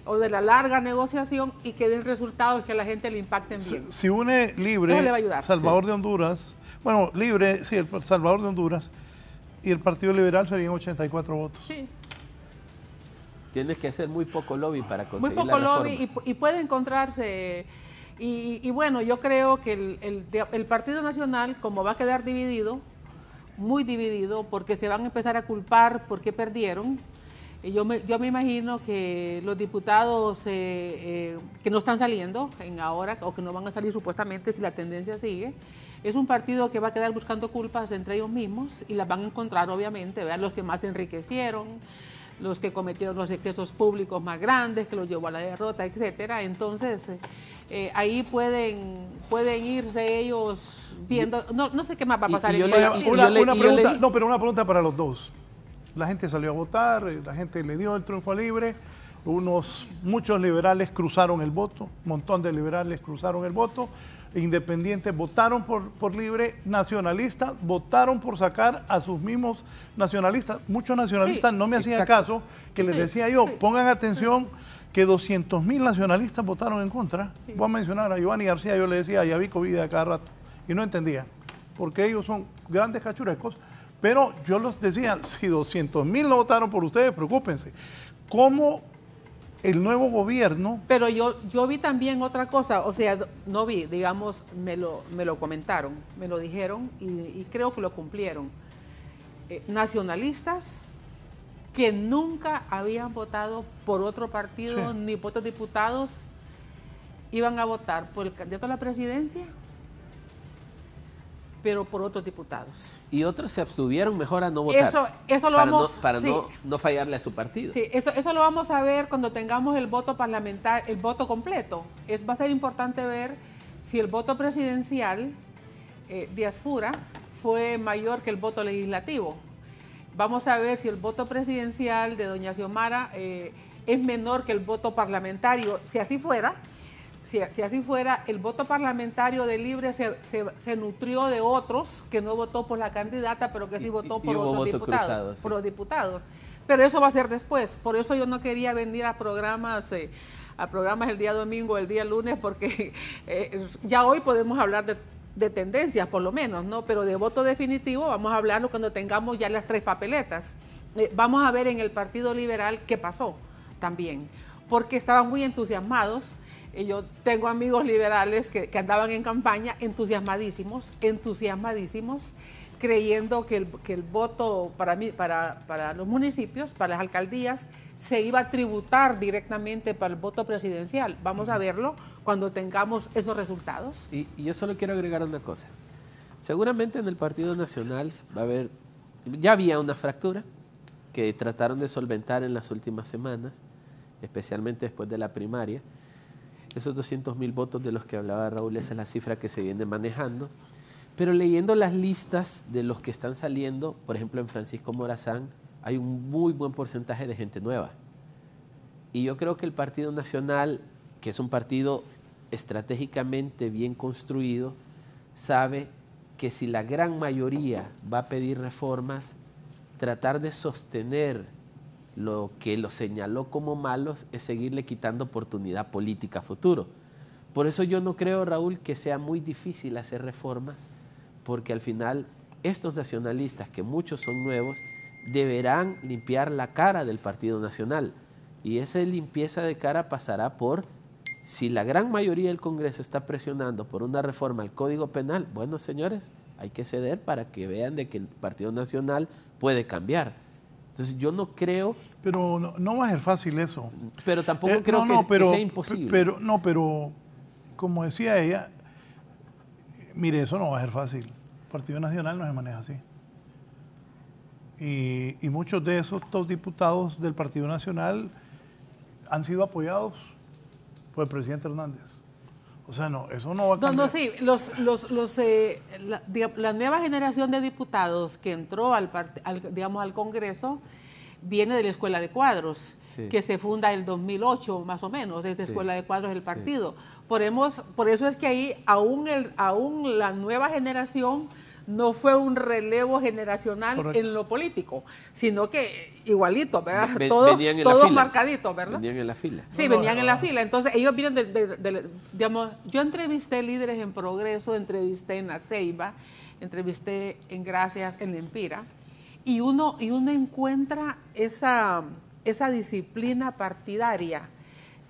o de la larga negociación y que den resultados que a la gente le impacten bien. Si une Libre, le va a ayudar. Salvador de Honduras, bueno, Libre, sí, el Salvador de Honduras y el Partido Liberal serían 84 votos. Sí. Tienes que hacer muy poco lobby para conseguir muy poco la reforma. lobby y puede encontrarse. Y bueno, yo creo que el Partido Nacional, como va a quedar dividido, muy dividido, porque se van a empezar a culpar porque perdieron. Yo me imagino que los diputados que no están saliendo ahora, o que no van a salir supuestamente si la tendencia sigue, es un partido que va a quedar buscando culpas entre ellos mismos y las van a encontrar, obviamente, vean los que más se enriquecieron, los que cometieron los excesos públicos más grandes, que los llevó a la derrota, etcétera. Entonces, ahí pueden irse ellos viendo, no sé qué más va a pasar. Una pregunta para los dos. La gente salió a votar, la gente le dio el triunfo a Libre, muchos liberales cruzaron el voto, un montón de liberales cruzaron el voto, independientes votaron por Libre, nacionalistas votaron por sacar a sus mismos nacionalistas. Muchos nacionalistas no me hacían caso, que les decía yo, pongan atención que 200.000 nacionalistas votaron en contra. Voy a mencionar a Giovanni García, yo le decía a Yavico Vida a cada rato, y no entendía, porque ellos son grandes cachurecos. Pero yo les decía, si 200.000 no votaron por ustedes, preocúpense. ¿Cómo el nuevo gobierno? Pero yo vi también otra cosa, o sea, no vi, digamos, me lo comentaron, me lo dijeron y creo que lo cumplieron. Nacionalistas que nunca habían votado por otro partido ni por otros diputados iban a votar por el candidato a la presidencia, pero por otros diputados. Y otros se abstuvieron mejor a no votar. Eso lo vamos para no fallarle a su partido. Sí, eso lo vamos a ver cuando tengamos el voto parlamentario, el voto completo. Va a ser importante ver si el voto presidencial de Asfura fue mayor que el voto legislativo. Vamos a ver si el voto presidencial de doña Xiomara es menor que el voto parlamentario. Si así fuera, el voto parlamentario de Libre se nutrió de otros que no votó por la candidata, pero que sí votó por otros diputados, por los diputados. Pero eso va a ser después. Por eso yo no quería venir a programas el día domingo, el día lunes, porque ya hoy podemos hablar de tendencias, por lo menos, ¿no? Pero de voto definitivo vamos a hablarlo cuando tengamos ya las 3 papeletas. Vamos a ver en el Partido Liberal qué pasó también, porque estaban muy entusiasmados. Yo tengo amigos liberales que andaban en campaña entusiasmadísimos, creyendo que el voto para los municipios, para las alcaldías, se iba a tributar directamente para el voto presidencial. Vamos a verlo cuando tengamos esos resultados. Y yo solo quiero agregar una cosa. Seguramente en el Partido Nacional ya había una fractura que trataron de solventar en las últimas semanas, especialmente después de la primaria. Esos 200.000 votos de los que hablaba Raúl, esa es la cifra que se viene manejando. Pero leyendo las listas de los que están saliendo, por ejemplo en Francisco Morazán, hay un muy buen porcentaje de gente nueva. Y yo creo que el Partido Nacional, que es un partido estratégicamente bien construido, sabe que si la gran mayoría va a pedir reformas, tratar de sostener lo que lo señaló como malos es seguirle quitando oportunidad política a futuro. Por eso yo no creo, Raúl, que sea muy difícil hacer reformas, porque al final estos nacionalistas, que muchos son nuevos, deberán limpiar la cara del Partido Nacional. Y esa limpieza de cara pasará por, si la gran mayoría del Congreso está presionando por una reforma al Código Penal, bueno, señores, hay que ceder para que vean de que el Partido Nacional puede cambiar. Entonces yo no creo... Pero no va a ser fácil eso. Pero tampoco creo que sea imposible. Pero como decía ella, mire, eso no va a ser fácil. El Partido Nacional no se maneja así. Y muchos de esos diputados del Partido Nacional han sido apoyados por el presidente Hernández. O sea, no, eso no va a cambiar. Sí, la nueva generación de diputados que entró al Congreso viene de la Escuela de Cuadros, Sí. que se funda en el 2008 más o menos, es de Escuela de Cuadros del partido. Por eso es que ahí aún la nueva generación no fue un relevo generacional Correcto. en lo político, sino que igualito, ¿verdad? Venían en la Todos fila. marcaditos, ¿verdad? Venían en la fila. Sí, venían en la fila. Entonces, ellos vienen digamos, yo entrevisté líderes en Progreso, entrevisté en La Ceiba, entrevisté en Gracias, en Empira, y uno encuentra esa disciplina partidaria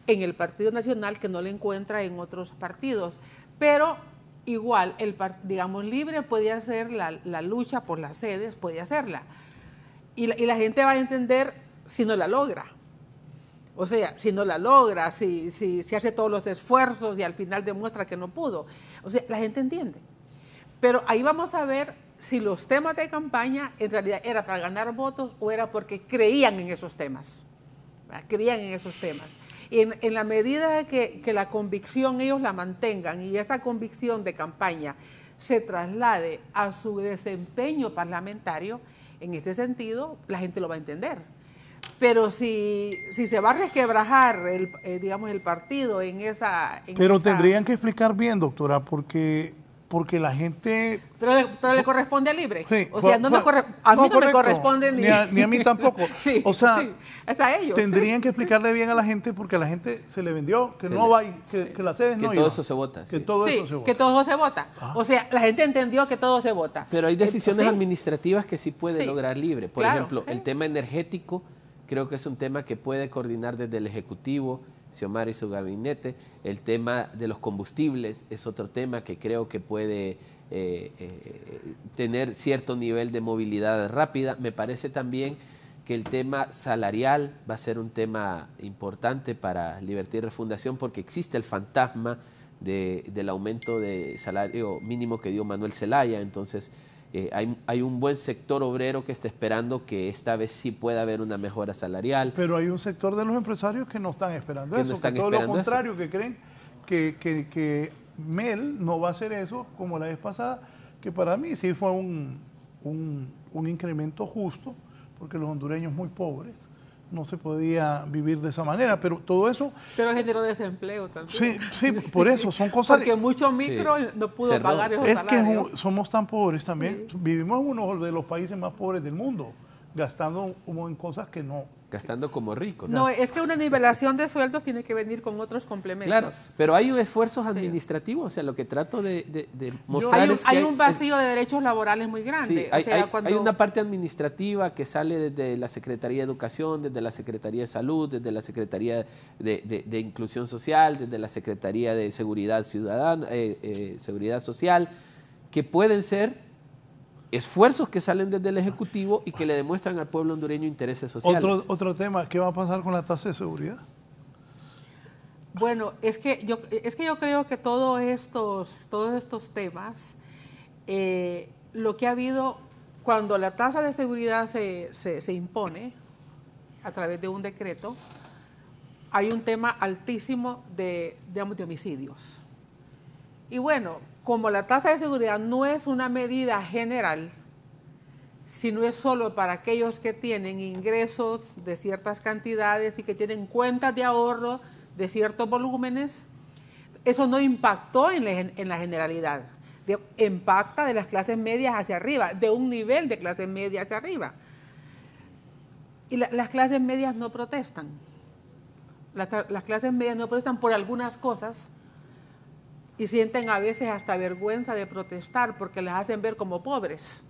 en el Partido Nacional que no le encuentra en otros partidos. Pero igual, digamos, Libre puede hacer la lucha por las sedes, puede hacerla. Y la gente va a entender si no la logra. O sea, si no la logra, si hace todos los esfuerzos y al final demuestra que no pudo. O sea, la gente entiende. Pero ahí vamos a ver si los temas de campaña en realidad era para ganar votos o era porque creían en esos temas. ¿Verdad? Creían en esos temas. Y en la medida que la convicción ellos la mantengan y esa convicción de campaña se traslade a su desempeño parlamentario, en ese sentido la gente lo va a entender. Pero si se va a resquebrajar digamos, el partido en esa... Pero tendrían que explicar bien, doctora, porque la gente... Pero le corresponde a Libre. Sí, o sea, a mí no correcto. me corresponde ni a mí tampoco. Sí, o sea, sí, es a ellos. tendrían que explicarle bien a la gente porque a la gente se le vendió que no va, que las sedes no Que iban. todo eso se vota. Que sí. todo Sí, eso se vota. que todo se vota. O sea, la gente entendió que todo se vota. Pero hay decisiones Sí. administrativas que sí puede Sí. lograr Libre. Por Claro, ejemplo, sí. el tema energético creo que es un tema que puede coordinar desde el Ejecutivo, Xiomara y su gabinete. El tema de los combustibles es otro tema que creo que puede tener cierto nivel de movilidad rápida. Me parece también que el tema salarial va a ser un tema importante para Libertad y Refundación porque existe el fantasma del aumento de salario mínimo que dio Manuel Zelaya. Entonces hay un buen sector obrero que está esperando que esta vez sí pueda haber una mejora salarial. Pero hay un sector de los empresarios que no están esperando Que eso, no están que todo lo esperando eso. contrario, que creen que Mel no va a hacer eso como la vez pasada, que para mí sí fue un incremento justo, porque los hondureños muy pobres no se podía vivir de esa manera, pero todo eso... Pero generó desempleo también. Sí, por eso, son cosas... Porque muchos micro no pudo Cerró. pagar esos Es que salarios. somos tan pobres también, vivimos en uno de los países más pobres del mundo, gastando como en cosas que no... Gastando como ricos. No, es que una nivelación de sueldos tiene que venir con otros complementos. Claro, pero hay esfuerzos administrativos, o sea, lo que trato de mostrar es que Hay un vacío de derechos laborales muy grande. Sí, O sea, hay una parte administrativa que sale desde la Secretaría de Educación, desde la Secretaría de Salud, desde la Secretaría de Inclusión Social, desde la Secretaría de Seguridad Ciudadana, Seguridad Social, que pueden ser esfuerzos que salen desde el Ejecutivo y que le demuestran al pueblo hondureño intereses sociales. Otro tema, ¿qué va a pasar con la tasa de seguridad? Bueno, es que yo creo que todos estos temas, lo que ha habido cuando la tasa de seguridad se impone a través de un decreto, hay un tema altísimo de homicidios. Y bueno, como la tasa de seguridad no es una medida general, sino es solo para aquellos que tienen ingresos de ciertas cantidades y que tienen cuentas de ahorro de ciertos volúmenes, eso no impactó en la generalidad. Impacta de las clases medias hacia arriba, de un nivel de clase media hacia arriba. Y las clases medias no protestan. Las clases medias no protestan por algunas cosas y sienten a veces hasta vergüenza de protestar porque las hacen ver como pobres.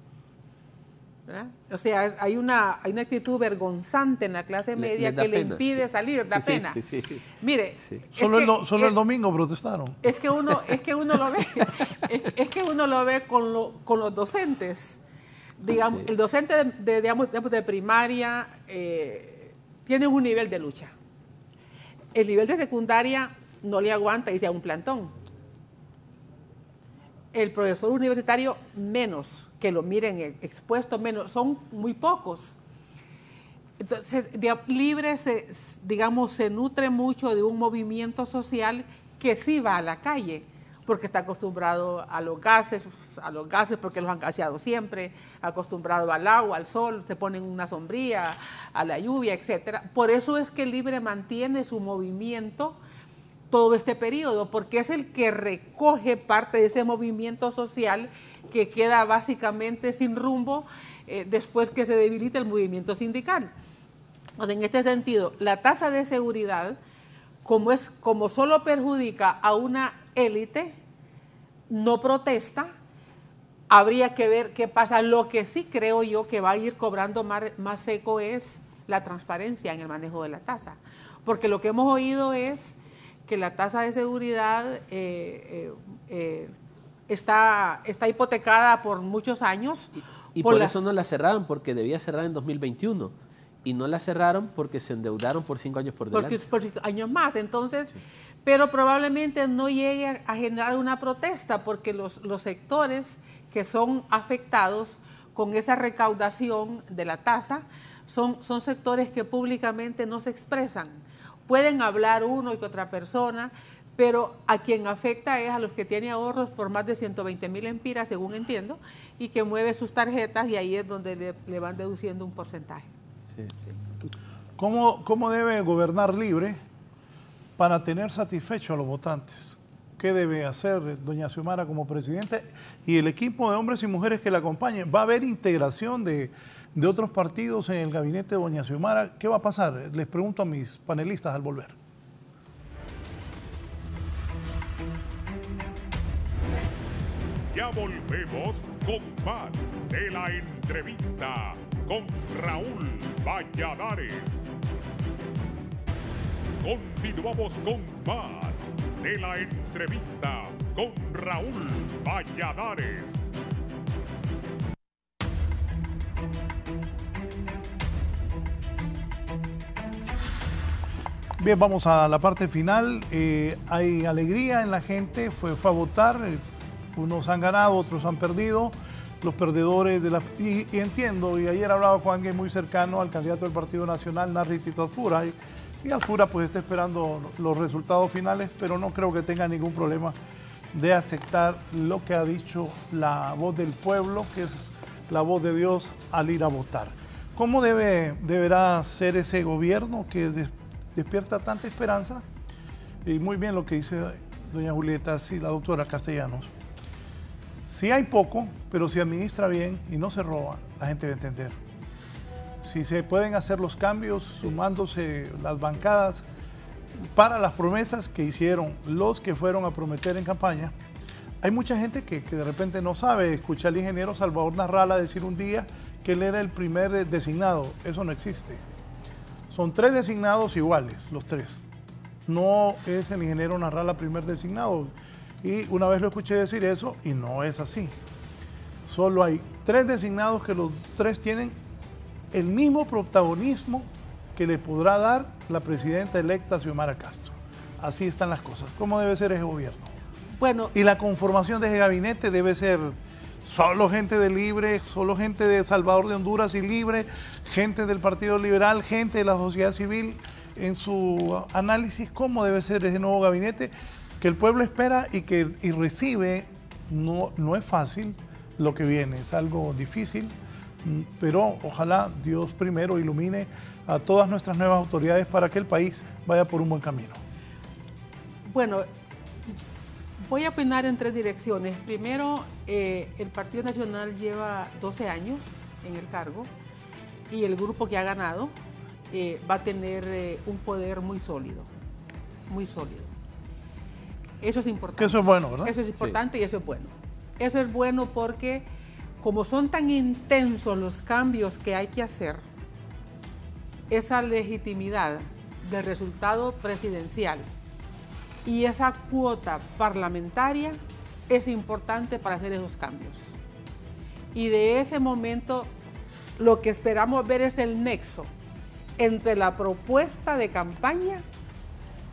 ¿Verdad? O sea, hay una actitud vergonzante en la clase media que le impide salir, da pena. Sí. Mire, Solo el domingo protestaron. Es que uno lo ve, es que uno lo ve con los docentes. Digamos, el docente de primaria tiene un nivel de lucha. El nivel de secundaria no le aguanta y se da un plantón. El profesor universitario menos, que lo miren expuesto menos, son muy pocos. Entonces, Libre se nutre mucho de un movimiento social que sí va a la calle. porque está acostumbrado a los gases porque los han gaseado siempre, acostumbrado al agua, al sol, se ponen una sombría, a la lluvia, etc. Por eso es que el Libre mantiene su movimiento todo este periodo, porque es el que recoge parte de ese movimiento social que queda básicamente sin rumbo después que se debilita el movimiento sindical. Entonces, en este sentido, la tasa de seguridad, como solo perjudica a una élite, no protesta, habría que ver qué pasa. Lo que sí creo yo que va a ir cobrando más seco es la transparencia en el manejo de la tasa, porque lo que hemos oído es que la tasa de seguridad está hipotecada por muchos años. Y por eso no la cerraron, porque debía cerrar en 2021. Y no la cerraron porque se endeudaron por 5 años por delante. Por 5 años más, entonces, sí. Pero probablemente no llegue a generar una protesta porque los sectores que son afectados con esa recaudación de la tasa son sectores que públicamente no se expresan. Pueden hablar uno y otra persona, pero a quien afecta es a los que tienen ahorros por más de 120.000 empiras, según entiendo, y que mueve sus tarjetas y ahí es donde le van deduciendo un porcentaje. Sí, sí. ¿Cómo debe gobernar Libre para tener satisfecho a los votantes? ¿Qué debe hacer doña Xiomara como presidente y el equipo de hombres y mujeres que la acompañen? ¿Va a haber integración de otros partidos en el gabinete de doña Xiomara? ¿Qué va a pasar? Les pregunto a mis panelistas al volver. Ya volvemos con más de la entrevista con Raúl Valladares. Continuamos con más de la entrevista con Raúl Valladares. Bien, vamos a la parte final. Hay alegría en la gente, fue a votar. Unos han ganado, otros han perdido. Los perdedores de la... Y entiendo, y ayer hablaba con alguien muy cercano al candidato del Partido Nacional, Narri Tito Alfura, y Alfura pues está esperando los resultados finales, pero no creo que tenga ningún problema de aceptar lo que ha dicho la voz del pueblo, que es la voz de Dios al ir a votar. ¿Cómo deberá ser ese gobierno que despierta tanta esperanza? Y muy bien lo que dice doña Julieta, sí, la doctora Castellanos. Si hay poco, pero si administra bien y no se roba, la gente va a entender. Si se pueden hacer los cambios sumándose las bancadas para las promesas que hicieron los que fueron a prometer en campaña, hay mucha gente que de repente no sabe. Escuché al ingeniero Salvador Narrala decir un día que él era el primer designado. Eso no existe. Son 3 designados iguales, los 3. No es el ingeniero Narrala primer designado. Y una vez lo escuché decir eso y no es así. Solo hay 3 designados que los 3 tienen el mismo protagonismo que le podrá dar la presidenta electa Xiomara Castro. Así están las cosas. ¿Cómo debe ser ese gobierno? Bueno, y la conformación de ese gabinete debe ser solo gente de Libre, solo gente de Salvador de Honduras y Libre, gente del Partido Liberal, gente de la sociedad civil. En su análisis, ¿cómo debe ser ese nuevo gabinete que el pueblo espera y recibe? No es fácil lo que viene, es algo difícil, pero ojalá Dios primero ilumine a todas nuestras nuevas autoridades para que el país vaya por un buen camino. Bueno, voy a opinar en 3 direcciones. Primero, el Partido Nacional lleva 12 años en el cargo y el grupo que ha ganado va a tener un poder muy sólido, muy sólido. Eso es importante. Que eso es bueno, ¿verdad? Eso es importante, sí. Y eso es bueno. Eso es bueno porque como son tan intensos los cambios que hay que hacer, esa legitimidad del resultado presidencial y esa cuota parlamentaria es importante para hacer esos cambios. Y de ese momento lo que esperamos ver es el nexo entre la propuesta de campaña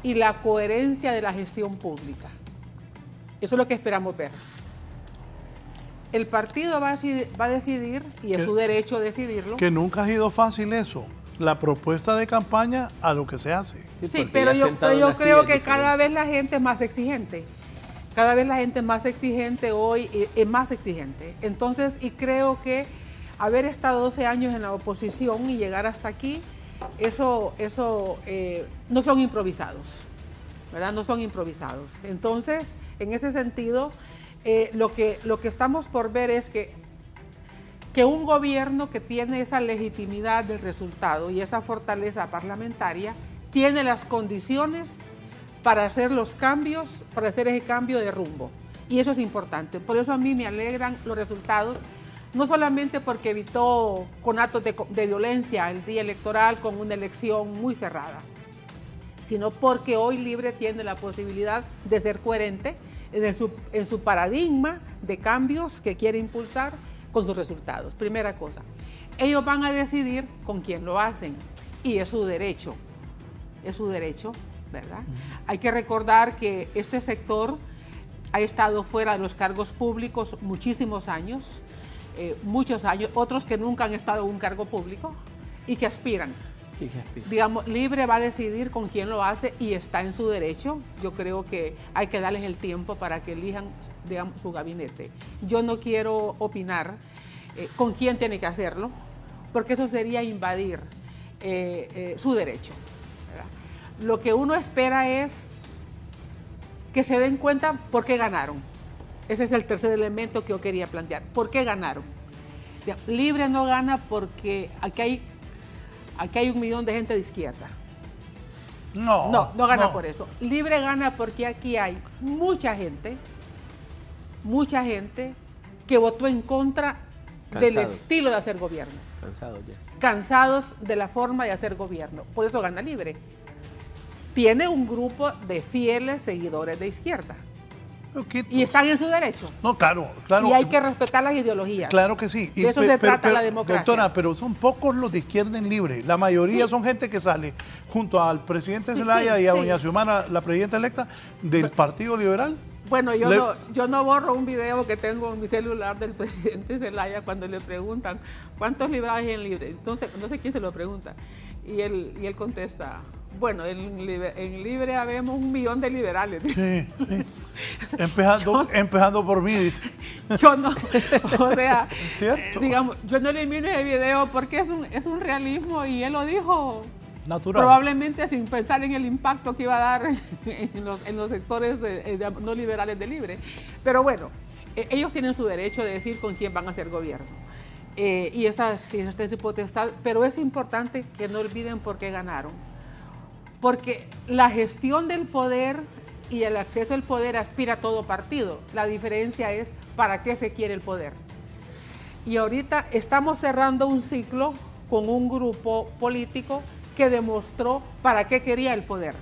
y la coherencia de la gestión pública. Eso es lo que esperamos ver. El partido va a decidir, y es su derecho decidirlo. Que nunca ha sido fácil eso, la propuesta de campaña a lo que se hace. Sí, pero yo creo que cada vez la gente es más exigente. Cada vez la gente es más exigente hoy, es más exigente. Entonces, y creo que haber estado 12 años en la oposición y llegar hasta aquí, eso no son improvisados, ¿verdad? No son improvisados. Entonces, en ese sentido, lo que estamos por ver es que un gobierno que tiene esa legitimidad del resultado y esa fortaleza parlamentaria tiene las condiciones para hacer los cambios, para hacer ese cambio de rumbo. Y eso es importante. Por eso a mí me alegran los resultados, no solamente porque evitó conatos de violencia el día electoral con una elección muy cerrada, sino porque hoy Libre tiene la posibilidad de ser coherente en su paradigma de cambios que quiere impulsar con sus resultados. Primera cosa, ellos van a decidir con quién lo hacen y es su derecho, ¿verdad? Hay que recordar que este sector ha estado fuera de los cargos públicos muchísimos años, muchos años, otros que nunca han estado en un cargo público y que aspiran. Digamos, Libre va a decidir con quién lo hace y está en su derecho. Yo creo que hay que darles el tiempo para que elijan, digamos, su gabinete. Yo no quiero opinar con quién tiene que hacerlo, porque eso sería invadir su derecho, ¿verdad? Lo que uno espera es que se den cuenta por qué ganaron. Ese es el tercer elemento que yo quería plantear. ¿Por qué ganaron? Libre no gana porque aquí hay 1 millón de gente de izquierda. No gana por eso. Libre gana porque aquí hay mucha gente que votó en contra del estilo de hacer gobierno. Cansados de la forma de hacer gobierno. Por eso gana Libre. Tiene un grupo de fieles seguidores de izquierda. Y están en su derecho. No, claro. Y hay que respetar las ideologías. Claro que sí. De eso se trata la democracia. Doctora, pero son pocos los de izquierda en Libre. La mayoría son gente que sale junto al presidente Zelaya y a doña Xiomara, la presidenta electa, del Partido Liberal. Bueno, yo no borro un video que tengo en mi celular del presidente Zelaya cuando le preguntan ¿cuántos liberales hay en Libre? Entonces, no sé quién se lo pregunta. Y él contesta, bueno, en Libre habemos 1 millón de liberales. Sí. Empezando por mí, dice. Yo no, o sea, digamos, yo no elimino ese video porque es un realismo y él lo dijo natural. Probablemente sin pensar en el impacto que iba a dar en los sectores no liberales de Libre. Pero bueno, ellos tienen su derecho de decir con quién van a hacer gobierno. Y esa sí es su potestad, pero es importante que no olviden por qué ganaron. Porque la gestión del poder y el acceso al poder aspira a todo partido. La diferencia es para qué se quiere el poder. Y ahorita estamos cerrando un ciclo con un grupo político que demostró para qué quería el poder.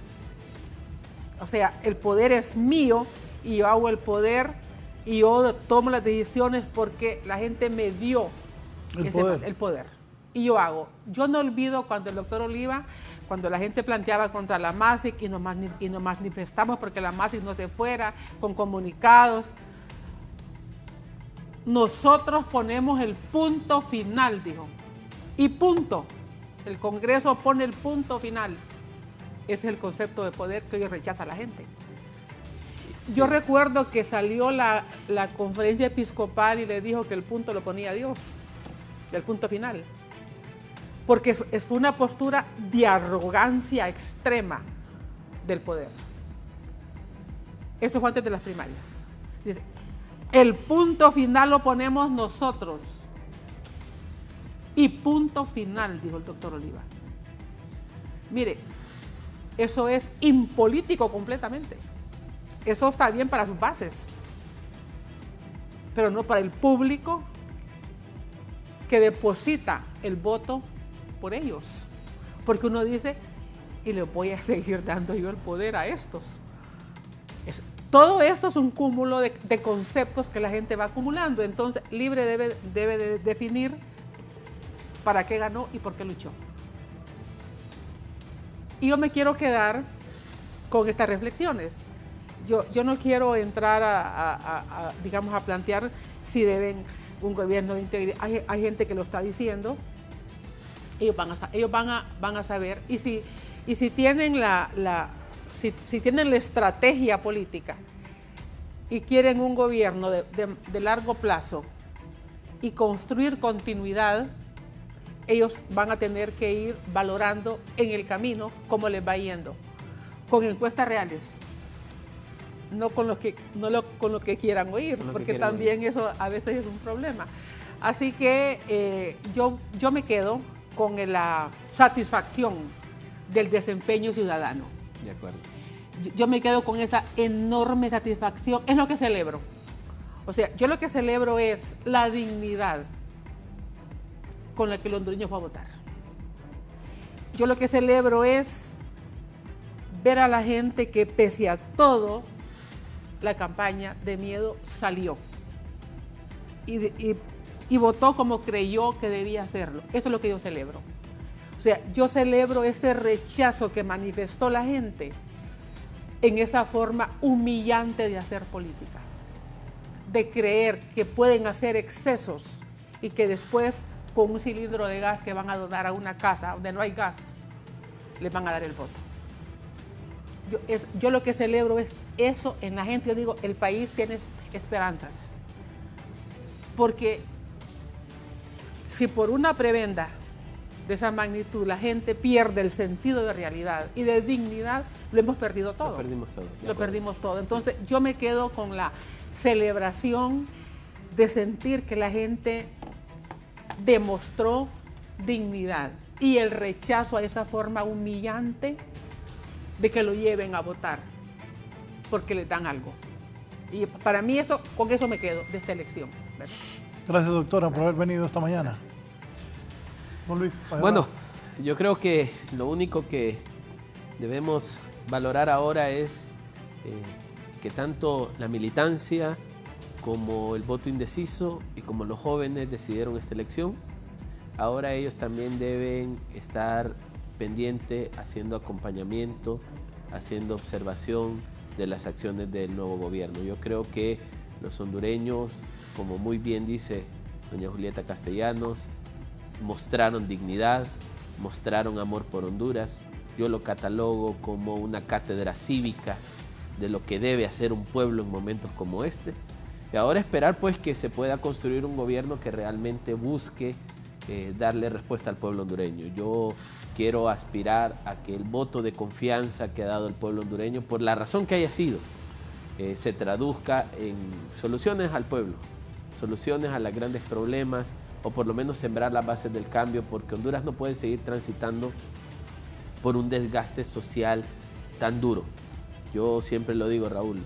O sea, el poder es mío y yo hago el poder y yo tomo las decisiones porque la gente me dio el poder. Y yo hago. Yo no olvido cuando el doctor Oliva, cuando la gente planteaba contra la MASIC y nos manifestamos porque la MASIC no se fuera, con comunicados. Nosotros ponemos el punto final, dijo. Y punto. El Congreso pone el punto final. Ese es el concepto de poder que hoy rechaza la gente. Sí. Yo recuerdo que salió la conferencia episcopal y le dijo que el punto lo ponía Dios, el punto final. Porque es una postura de arrogancia extrema del poder. Eso fue antes de las primarias. Dice, el punto final lo ponemos nosotros. Y punto final, dijo el doctor Oliva. Mire, eso es impolítico completamente. Eso está bien para sus bases, pero no para el público que deposita el voto por ellos. Porque uno dice, y le voy a seguir dando yo el poder a estos. Todo eso es un cúmulo de conceptos que la gente va acumulando. Entonces, Libre debe de definir para qué ganó y por qué luchó. Y yo me quiero quedar con estas reflexiones. Yo no quiero entrar digamos, a plantear si deben un gobierno de integridad. Hay gente que lo está diciendo. Ellos van a saber. Y si tienen si tienen la estrategia política y quieren un gobierno de largo plazo y construir continuidad, ellos van a tener que ir valorando en el camino cómo les va yendo, con encuestas reales, no con lo que quieran oír, porque también eso a veces es un problema. Así que yo me quedo con la satisfacción del desempeño ciudadano. De acuerdo. Yo me quedo con esa enorme satisfacción, es lo que celebro. O sea, yo lo que celebro es la dignidad con la que el hondureño fue a votar. Yo lo que celebro es ver a la gente que pese a todo, la campaña de miedo salió y votó como creyó que debía hacerlo. Eso es lo que yo celebro. O sea, yo celebro ese rechazo que manifestó la gente en esa forma humillante de hacer política, de creer que pueden hacer excesos y que después con un cilindro de gas que van a donar a una casa donde no hay gas, les van a dar el voto. Yo lo que celebro es eso en la gente. Yo digo, el país tiene esperanzas. Porque si por una prebenda de esa magnitud la gente pierde el sentido de realidad y de dignidad, lo hemos perdido todo. Lo perdimos todo. Lo perdimos todo. Entonces yo me quedo con la celebración de sentir que la gente demostró dignidad y el rechazo a esa forma humillante de que lo lleven a votar porque les dan algo. Y para mí con eso me quedo de esta elección, ¿verdad? Gracias, doctora, por haber venido esta mañana. Don Luis. Bueno, yo creo que lo único que debemos valorar ahora es que tanto la militancia como el voto indeciso y como los jóvenes decidieron esta elección, ahora ellos también deben estar pendientes, haciendo acompañamiento, haciendo observación de las acciones del nuevo gobierno. Yo creo que los hondureños, como muy bien dice doña Julieta Castellanos, mostraron dignidad, mostraron amor por Honduras. Yo lo catalogo como una cátedra cívica de lo que debe hacer un pueblo en momentos como este. Y ahora esperar pues que se pueda construir un gobierno que realmente busque darle respuesta al pueblo hondureño. Yo quiero aspirar a que el voto de confianza que ha dado el pueblo hondureño, por la razón que haya sido, se traduzca en soluciones al pueblo, soluciones a los grandes problemas, o por lo menos sembrar las bases del cambio, porque Honduras no puede seguir transitando por un desgaste social tan duro. Yo siempre lo digo, Raúl,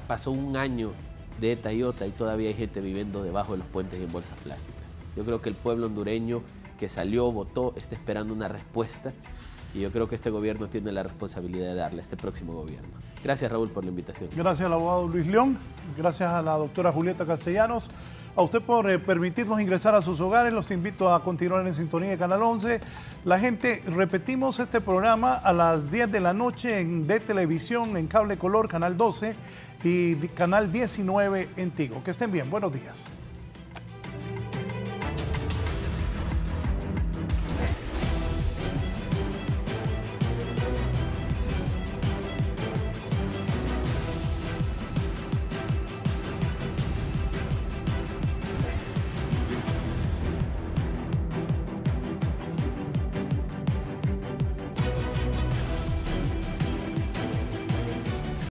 pasó un año de ETA y OTA y todavía hay gente viviendo debajo de los puentes y en bolsas plásticas. Yo creo que el pueblo hondureño que salió, votó, está esperando una respuesta y yo creo que este gobierno tiene la responsabilidad de darle a este próximo gobierno. Gracias, Raúl, por la invitación. Gracias al abogado Luis León, gracias a la doctora Julieta Castellanos, a usted por permitirnos ingresar a sus hogares. Los invito a continuar en sintonía de Canal 11. La gente, repetimos este programa a las 10 de la noche de televisión, en Cable Color, Canal 12 y Canal 19 en Tigo. Que estén bien, buenos días.